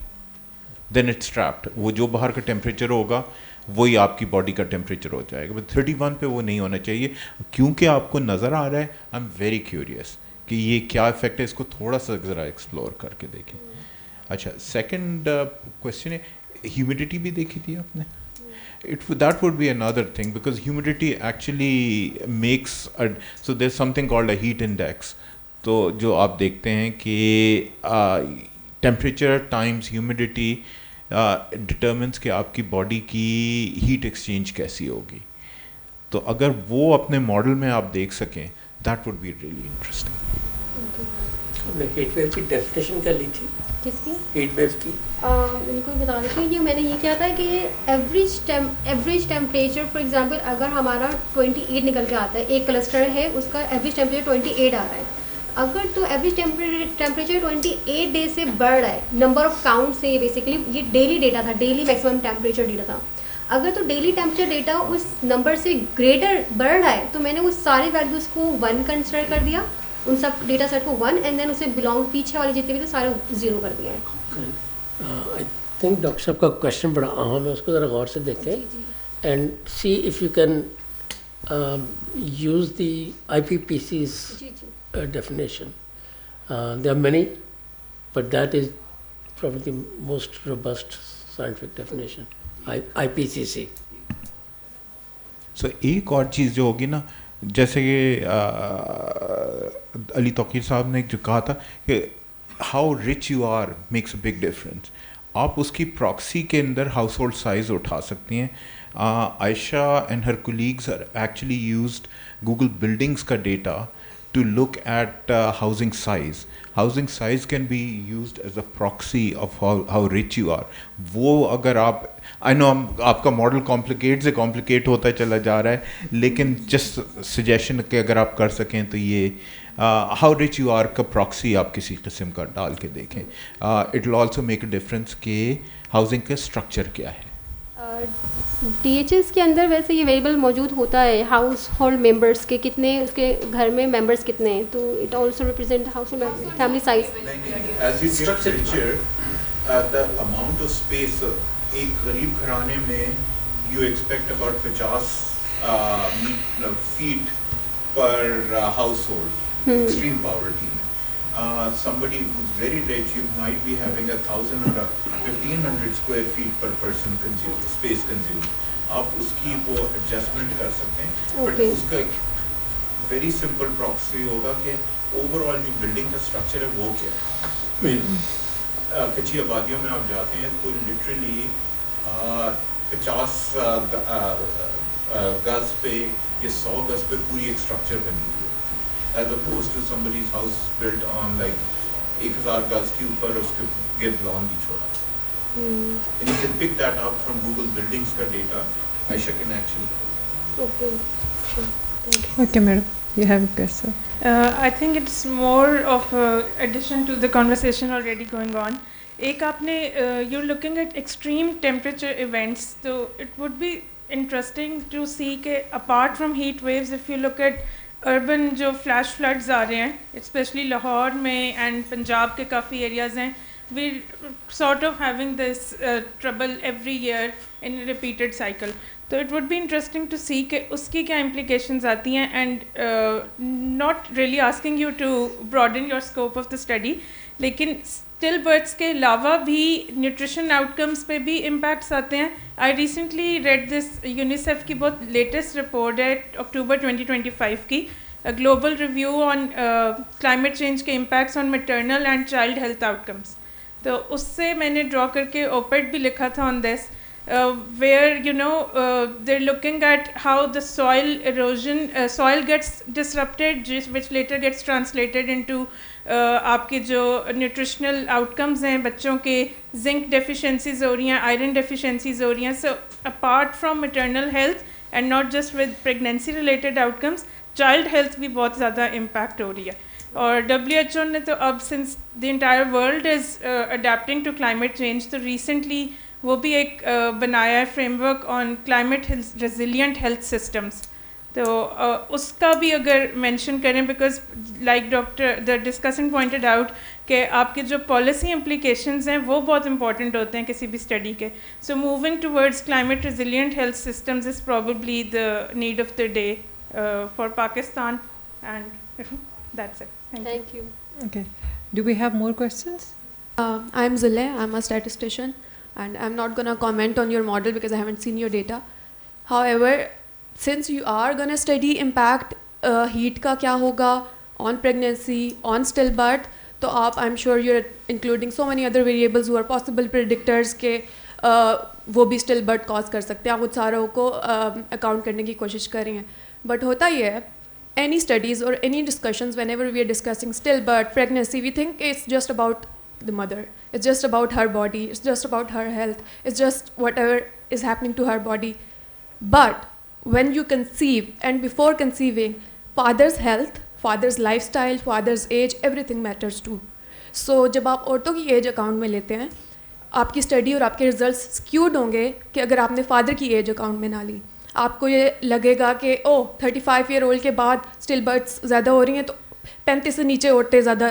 دین اٹس ٹریپڈ. وہ جو باہر کا ٹیمپریچر ہوگا وہی آپ کی باڈی کا ٹیمپریچر ہو جائے گا. بٹ 31 پہ وہ نہیں ہونا چاہیے. کیونکہ آپ کو نظر آ رہا ہے, آئی ایم ویری کیوریس کہ یہ کیا افیکٹ ہے, اس کو تھوڑا سا ذرا ایکسپلور کر کے دیکھیں. اچھا, سیکنڈ کوشچن ہے, ہیومیڈیٹی بھی دیکھی تھی آپ نے؟ That would be another thing because humidity actually makes so there's something called a heat index. تو جو آپ دیکھتے ہیں کہ temperature times humidity determines کہ آپ کی باڈی کی ہیٹ ایکسچینج کیسی ہوگی. تو اگر وہ اپنے ماڈل میں آپ دیکھ سکیں that would be really interesting. ہم نے ہیٹ ویو کی ڈیفینیشن کر لی تھی. کس کی؟ ہیٹ ویو کی. بالکل بتا دیتی ہوں. یہ میں نے یہ کیا تھا کہ ایوریج ٹیمپریچر فار ایگزامپل اگر ہمارا 28 نکل کے آتا ہے, ایک کلسٹر ہے اس کا ایوریج ٹیمپریچر 28 آ رہا ہے, اگر تو ایوریج ٹیمپریچر 28 ڈیز سے بڑھ رہا ہے, نمبر آف کاؤنٹ سے, بیسکلی یہ ڈیلی ڈیٹا تھا, ڈیلی میکسیمم ٹیمپریچر ڈیٹا تھا. اگر تو ڈیلی ٹیمپریچر ڈیٹا اس نمبر سے گریٹر بڑھ رہا ہے تو میں نے اس سارے ویلیوز کو 1 کنسیڈر کر دیا, ان سب ڈیٹا سیٹ کو 1, اینڈ دین اسے بلانگ پیچھے والے جتنے بھی تھے سارے 0 کر دیا ہے. آئی تھنک ڈاکٹر صاحب کا کویشچن بڑا اہم ہے, اس کو ذرا غور سے دیکھیں and see if you can use the I P P C's definition. There are many but that is probably the most robust scientific definition, I P C C. So ایک اور چیز جو ہوگی نا, جیسے کہ علی توقیر صاحب نے جو کہا تھا کہ how rich you are makes a big difference. آپ اس کی پراکسی کے اندر ہاؤس ہولڈ سائز اٹھا سکتی ہیں. Ayesha and her colleagues actually used Google buildings کا data to look at housing size. Housing size can be used as a proxy of how rich you are. وہ اگر آپ, I know آپ کا model complicate سے کمپلیکیٹ ہوتا چلا جا رہا ہے, لیکن جسٹ سجیشن کہ اگر آپ کر سکیں تو یہ ہاؤ ریچ یو آر کا پراکسی آپ کسی قسم کا ڈال کے دیکھیں. It will also make a difference کہ ہاؤسنگ کا اسٹرکچر کیا ہے. ڈی ایچ ایس کے اندر ویسے یہ ویریبل موجود ہوتا ہے, ہاؤس ہولڈ ممبرس کے کتنے, اس کے گھر میں ممبرس کتنے ہیں, تو it also represent house hold family size. As you get richer the amount of space ایک غریب گھرانے میں you expect about 50 feet per household. Extreme poverty میں somebody who's very rich, you might be having 1,000 or 1,500 square feet per person consumed, space consumed. آپ اس کی وہ adjustment کر سکتے ہیں, بٹ اس کا ایک ویری سمپل پراکسی ہوگا کہ اوور آل جو بلڈنگ کا اسٹرکچر ہے وہ کیا ہے. کچی آبادیوں میں آپ جاتے ہیں تو لٹرلی 50 گز پہ یا 100 گز پہ پوری ایک اسٹرکچر بنی ہوئی ہے, as oppose to somebody's house built on like 1000 گز کے اوپر اس کے گرد لان بھی چھوڑا. And you can pick that up from Google Buildings کا data. Aisha can actually help. Okay. Thank you. Okay, madam. You have a question. I think it's more of a addition to the conversation already going on. ایک آپ نے you're looking at extreme temperature events, so it would be interesting to see کہ apart from heat waves, if you look at urban جو flash floods آ رہے ہیں, especially Lahore میں and Punjab کے کافی areas ہیں, we're sort of having this trouble every year in a repeated cycle. So it would be interesting to see کہ اس کی کیا implications آتی ہیں, and not really asking you to broaden your scope of the study, لیکن still births کے علاوہ بھی nutrition outcomes پہ بھی impacts آتے ہیں. I recently read this UNICEF کی بہت latest report ہے October 2025 کی, a global review on climate change کے impacts on maternal and child health outcomes. تو اس سے میں نے ڈرا کر کے op-ed بھی لکھا تھا on this, where they're looking at how the soil gets disrupted, which later gets translated into آپ کے جو نیوٹریشنل آؤٹکمز ہیں بچوں کے, زنک ڈیفیشنسیز ہو رہی ہیں, آئرن ڈیفیشنسیز ہو رہی ہیں. So apart from maternal health and not just with pregnancy related آؤٹکمز, child health بھی بہت زیادہ امپیکٹ ہو رہی ہے. اور WHO نے تو اب since the entire world is adapting to climate change, تو ریسنٹلی وہ بھی ایک بنایا ہے framework on climate resilient health systems. تو اس کا بھی اگر مینشن کریں, because like the discussant pointed out کہ آپ کے جو پالیسی امپلیکیشنز ہیں وہ بہت امپورٹنٹ ہوتے ہیں کسی بھی اسٹڈی کے. So moving towards climate resilient health systems is probably the need of the day for Pakistan, and that's it. Thank you. Okay. Do we have more questions? I'm Zulay. I'm a statistician, and I'm not going to comment on your model because I haven't seen your data. However, since you are going to study impact heat ka kya hoga on pregnancy, on stillbirth, to aap, I'm sure you're including so many other variables who are possible predictors ke wo bhi stillbirth cause kar sakte hain. aap ut saro ko account karne ki koshish kar rahe hain. But hota ye hai, any studies or any discussions, whenever we are discussing stillbirth, pregnancy, we think it's just about the mother, it's just about her body, it's just about her health, it's just whatever is happening to her body. But when you conceive, and before conceiving, father's health, father's lifestyle, father's age, everything matters too. So جب آپ عورتوں کی age account میں لیتے ہیں, آپ کی study اور آپ کے ریزلٹس اسکیوڈ ہوں گے کہ اگر آپ نے فادر کی ایج اکاؤنٹ میں نہ لی, آپ کو یہ لگے گا کہ 35 ایئر اولڈ کے بعد اسٹل برتھس زیادہ ہو رہی ہیں تو 35 سے نیچے عورتیں زیادہ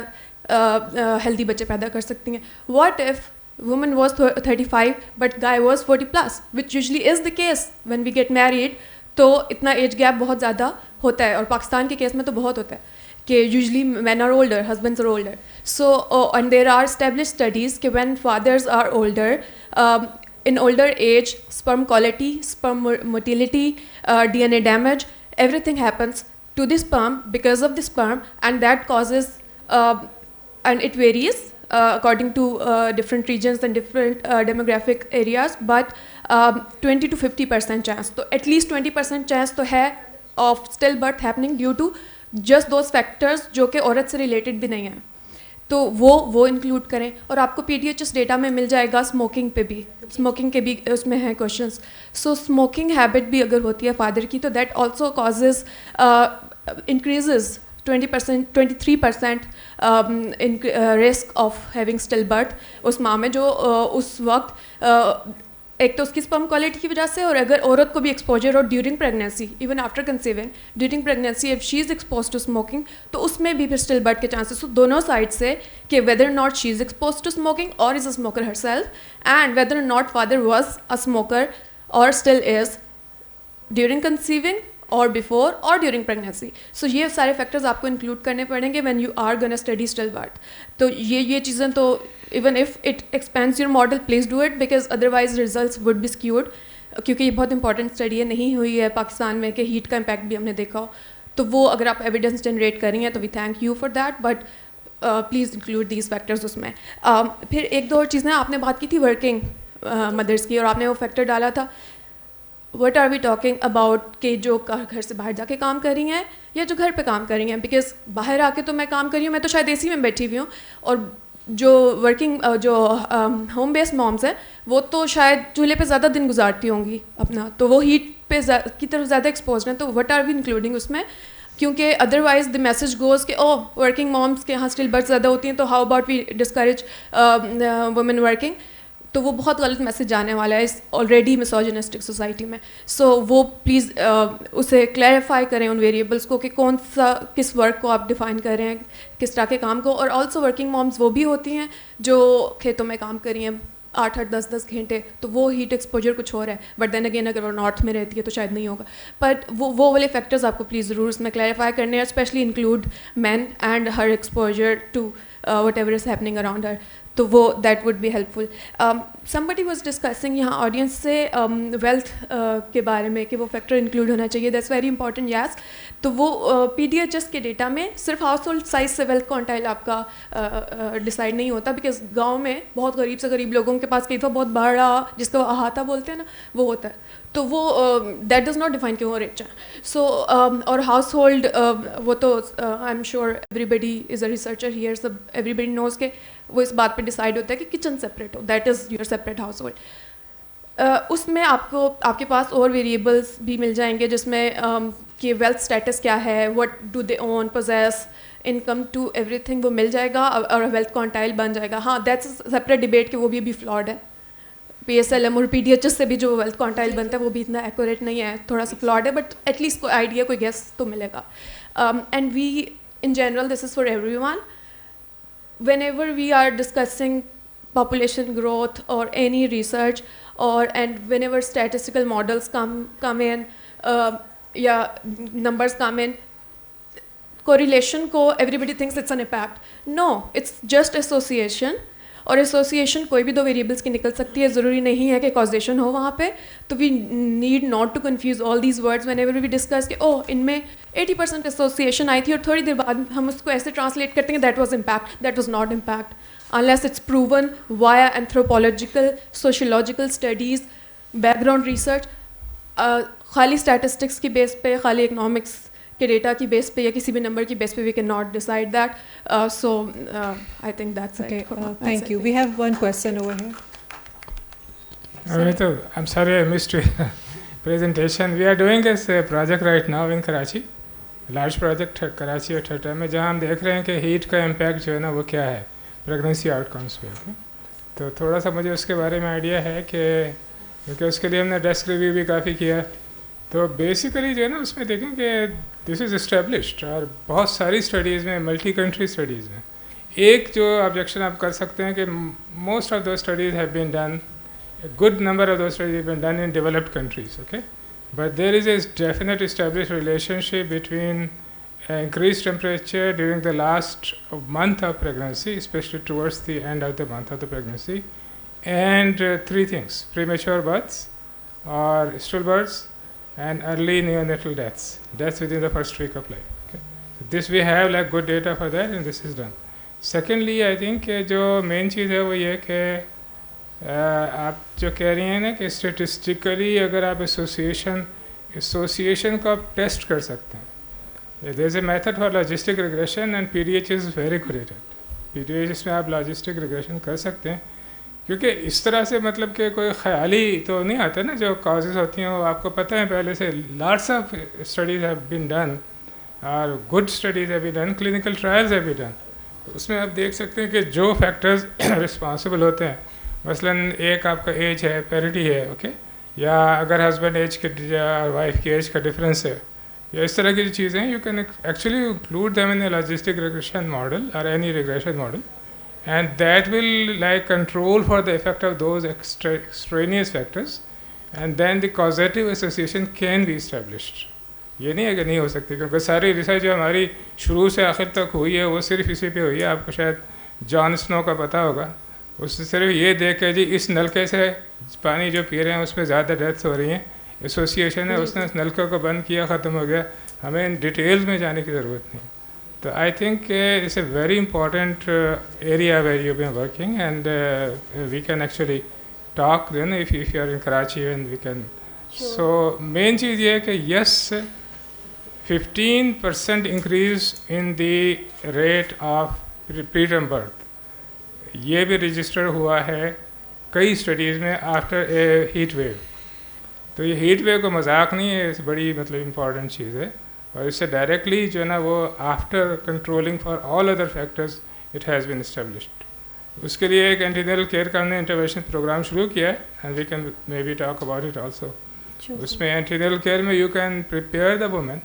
ہیلدی بچے پیدا کر سکتی ہیں. What if woman was 35 but guy was 40+, which usually is the case when we get married. تو اتنا ایج گیپ بہت زیادہ ہوتا ہے, اور پاکستان کے کیس میں تو بہت ہوتا ہے کہ usually men are older, husbands are older. So and there are established studies کہ when fathers are older, in older age, sperm quality, sperm motility, DNA damage, everything happens to the sperm because of the sperm, and that causes and it varies according to different regions and different demographic areas, but 20 to 50% chance, so at least 20% chance to hai of stillbirth happening due to just those factors جو کہ عورت سے related بھی نہیں ہیں. تو وہ include کریں. اور آپ کو PDHS ڈیٹا میں مل جائے گا اسموکنگ پہ بھی, اسموکنگ کے بھی اس میں ہیں کوشچنس. سو اسموکنگ ہیبٹ بھی اگر ہوتی ہے فادر کی, تو that also causes increases 23% risk of having stillbirth اس ماں میں, جو اس وقت ایک تو اس کی اسپرم کوالٹی کی وجہ سے, اور اگر عورت کو بھی ایکسپوجر ہو during pregnancy, even after conceiving, during pregnancy if she is exposed to smoking, تو اس میں بھی پھر اسٹل برتھ کے چانسز. سو دونوں سائڈ سے کہ whether not she is exposed to smoking اور is a smoker herself, and whether not father was a smoker اور اسٹل از ڈیورنگ کنسیونگ اور بیفور اور ڈیورنگ پریگنینسی. سو یہ سارے فیکٹرز آپ کو انکلوڈ کرنے پڑیں گے when you are gonna study still birth. تو یہ چیزیں تو even if it expands your model, please do it, because otherwise results would be skewed. کیونکہ یہ بہت امپورٹنٹ اسٹڈی ہے, نہیں ہوئی ہے پاکستان میں کہ ہیٹ کا امپیکٹ بھی ہم نے دیکھا ہو. تو وہ اگر آپ ایویڈنس جنریٹ کر رہی ہیں تو we thank you for that, but please include these factors اس میں. پھر ایک دو اور چیزیں آپ نے بات کی تھی ورکنگ مدرس کی, اور آپ نے وہ فیکٹر ڈالا تھا what are we talking about کہ جو گھر سے باہر جا کے کام کر رہی ہیں یا جو گھر پہ کام کر رہی ہیں. بیکاز باہر آ کے تو میں کام کر رہی ہوں, میں تو شاید اے سی میں بیٹھی ہوئی ہوں, اور جو ورکنگ جو ہوم بیس مامس ہیں وہ تو شاید چولہے پہ زیادہ دن گزارتی ہوں گی اپنا, تو وہ ہیٹ پہ کی طرف زیادہ ایکسپوزڈ ہیں. تو وٹ آر وی انکلوڈنگ اس میں, کیونکہ ادروائز دا میسج گوز کہ ورکنگ مامس کے یہاں اسٹل برتھ زیادہ ہوتی ہیں, تو how about we discourage women working. تو وہ بہت غلط میسیج جانے والا ہے اس آلریڈی مسوجنسٹک سوسائٹی میں. سو وہ پلیز اسے کلیریفائی کریں ان ویریبلس کو کہ کون سا کس ورک کو آپ ڈیفائن کر رہے ہیں, کس طرح کے کام کو. اور آلسو ورکنگ مومز وہ بھی ہوتی ہیں جو کھیتوں میں کام کر رہی ہیں 8-8 10-10 گھنٹے, تو وہ ہیٹ ایکسپوجر کچھ اور ہے. بٹ دین اگین اگر وہ نارتھ میں رہتی ہے تو شاید نہیں ہوگا. بٹ وہ والے فیکٹرز آپ کو پلیز ضرور اس میں کلیریفائی کرنے ہیں, specially include men and her exposure to whatever is happening around her. تو وہ that would be helpful. Somebody was discussing یہاں آڈینس سے ویلتھ کے بارے میں کہ وہ فیکٹر انکلوڈ ہونا چاہیے. That's very important. یس, تو وہ پی ڈی ایچ ایس کے ڈیٹا میں صرف ہاؤس ہولڈ سائز سے ویلتھ کوانٹائل آپ کا ڈیسائڈ نہیں ہوتا, بیکاز گاؤں میں بہت غریب سے غریب لوگوں کے پاس کئی دفعہ بہت بڑا, جس کو احاطہ بولتے ہیں نا, وہ ہوتا ہے. تو وہ دیٹ ڈز ناٹ ڈیفائن کہ وہ رچ ہیں. سو اور ہاؤس ہولڈ وہ تو I am sure everybody is a researcher here, سب ایوری بڈی نوز کہ وہ اس بات پہ ڈیسائڈ ہوتا ہے کہ کچن سپریٹ ہو, that is your separate household. اس میں آپ کے پاس اور ویریبلس بھی مل جائیں گے جس میں کہ ویلتھ اسٹیٹس کیا ہے, what do they own possess, income to everything, وہ مل جائے گا اور ویلتھ کوانٹائل بن جائے گا. ہاں دیٹس سپریٹ ڈبیٹ کہ وہ بھی فلاڈ ہے. پی ایس ایل ایم اور پی ڈی ایچ ایس سے بھی جو ویلتھ کوانٹائل بنتا ہے وہ بھی اتنا ایکوریٹ نہیں ہے, تھوڑا سا فلاڈ ہے, بٹ ایٹ لیسٹ کوئی آئیڈیا, کوئی گیس تو ملے گا. And we in general this is for everyone. whenever we are discussing population growth or any research and whenever statistical models come in numbers come in, correlation ko everybody thinks it's an impact. No, it's just association. اور association کوئی بھی دو variables کی نکل سکتی ہے, ضروری نہیں ہے کہ کازیشن ہو وہاں پہ. تو we need not to confuse all these words whenever we discuss کہ ان میں 80% ایسوسیشن آئی تھی اور تھوڑی دیر بعد ہم اس کو ایسے ٹرانسلیٹ کرتے ہیں that was impact. That was not impact unless it's proven via anthropological, sociological studies, background research. خالی اسٹیٹسٹکس کی بیس پہ, خالی اکنامکس کے ڈیٹا کی بیس پہ یا کسی بھی نمبر کی بیس پہ we can not decide that. So I think that's it. Thank you. We have one question over here. I'm sorry I missed your presentation. We are doing this project right now in Karachi, large project Karachi اور ٹھٹا میں, جہاں ہم دیکھ رہے ہیں کہ heat کا impact جو ہے نا وہ کیا ہے پریگنینسی آؤٹ کمس پہ. تو تھوڑا سا مجھے اس کے بارے میں آئیڈیا ہے کہ کیونکہ اس کے لیے ہم نے ڈیسک ریویو بھی کافی کیا. تو بیسیکلی جو ہے نا اس میں دیکھیں کہ دس از اسٹیبلشڈ, اور بہت ساری اسٹڈیز میں, ملٹی کنٹری اسٹڈیز میں, ایک جو آبجیکشن آپ کر سکتے ہیں کہ most of those studies have been done, a good number of those studies have been done in developed countries, okay? But there is a definite established relationship between increased temperature during the last month of pregnancy, especially towards the end of the month of the pregnancy, and three things: premature births or stillbirths and early neonatal deaths within the first week of life, okay? So this we have like good data for that, and this is done. Secondly, I think جو main چیز ہے وہ یہ کہ آپ جو کہہ رہی ہیں نا کہ اسٹیٹسٹیکلی اگر آپ ایسوسیشن کو آپ ٹیسٹ کر سکتے ہیں. There is a method for logistic regression and P D H is very good at it. P D H میں آپ لاجسٹک ریگریشن کر سکتے ہیں, کیونکہ اس طرح سے مطلب کہ کوئی خیالی تو نہیں آتا نا, جو کازز ہوتی ہیں وہ آپ کو پتہ ہے پہلے سے. Lots of studies have been done اور good studies have been done, clinical trials have been done. تو اس میں آپ دیکھ سکتے ہیں کہ جو فیکٹرز رسپانسبل ہوتے ہیں, مثلاً ایک آپ کا ایج ہے, پیرٹی ہے, اوکے, یا اگر ہسبینڈ ایج کے اور وائف کی ایج کا ڈفرینس ہے, یا اس طرح کی جو چیزیں ہیں, you can actually include them in a logistic regression model اور any regression model, and that will like control for the effect of those extraneous factors, and then the causative association can be established. یہ نہیں ہے کہ نہیں ہو سکتی, کیونکہ ساری research جو ہماری شروع سے آخر تک ہوئی ہے وہ صرف اسی پہ ہوئی ہے. آپ کو شاید جان اسنو کا پتہ ہوگا, اس سے صرف یہ دیکھ کے جی اس نلکے سے پانی جو پی رہے ہیں اس میں زیادہ ڈیتھس ہو رہی ہیں, ایسوسیشن ہے, اس نے اس نلکے کو بند کیا, ختم ہو گیا, ہمیں ان ڈیٹیلز میں جانے کی ضرورت نہیں. تو I think it's a very important area where you been working, and we can actually talk then if you are in Karachi and we can. So main چیز یہ ہے کہ yes 15% increase in the rate of preterm birth, یہ بھی register ہوا ہے کئی studies میں آفٹر اے ہیٹ ویو. تو یہ ہیٹ ویو کو مذاق نہیں ہے, بڑی مطلب امپورٹنٹ چیز ہے, اور اس سے ڈائریکٹلی جو ہے نا وہ after controlling for all other factors it has been established. उसके लिए एक एंटीनेटल केयर का हमने इंटरवेंशन प्रोग्राम शुरू किया है, and we can maybe talk about it also. उसमें एंटीनेटल केयर में you can prepare the women,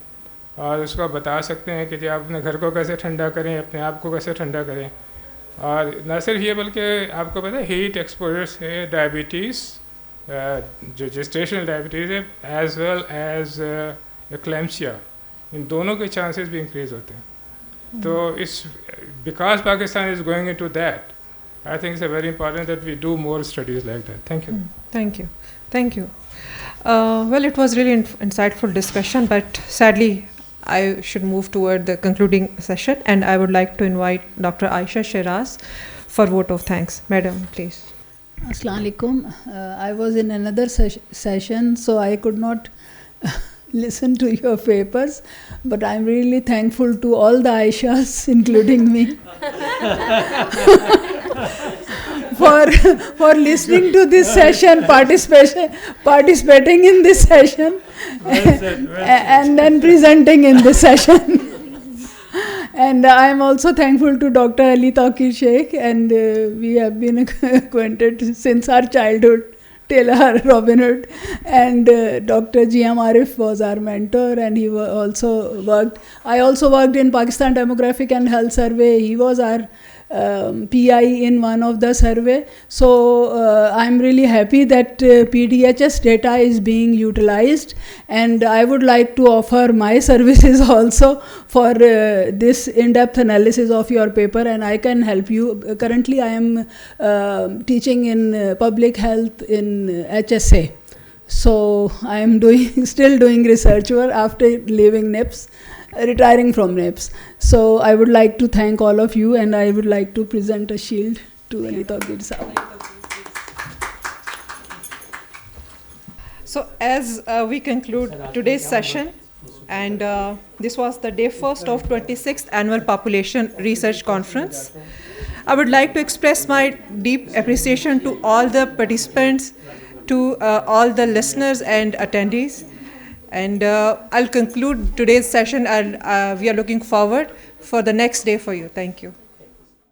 और उसको बता सकते हैं कि जी आप अपने घर को कैसे ठंडा करें, अपने आप को कैसे ठंडा करें. और न सिर्फ ये बल्कि आपको पता है हीट एक्सपोजर से डायबिटीज़, जो जेस्टेशनल डायबिटीज़ है, एज वेल एज एक्लेम्सिया, इन दोनों के चांसेस भी इंक्रीज़ होते हैं. तो इस because Pakistan is going into that, I think it's very important that we do more studies like that. Thank you. Thank you. Thank you. Well, it was really insightful discussion, but sadly, I should move toward the concluding session, and I would like to invite Dr. Aisha Shiraz for vote of thanks. Madam, please. Assalamu alaikum. I was in another session, so I could not listen to your papers, but I'm really thankful to all the Aishas, including me, for listening to this session, participating in this session, and then presenting in this session. And I'm also thankful to Dr. Ali Taqir Sheikh, and we have been acquainted since our childhood till our Robinhood. And Dr. G.M. Arif was our mentor, and he also worked. I also worked in Pakistan Demographic and Health Survey. He was our PI in one of the survey. So I'm really happy that PDHS data is being utilized, and I would like to offer my services also for this in-depth analysis of your paper, and I can help you. Currently I am teaching in public health in HSA. So I am still doing research work after leaving NIPS, retiring from NIPS. So I would like to thank all of you, and I would like to present a shield to Ali Taqir Sahab. So as we conclude today's session, and this was the day first of 26th Annual Population Research Conference, I would like to express my deep appreciation to all the participants, to all the listeners and attendees. And I'll conclude today's session, and we are looking forward for the next day for you. Thank you.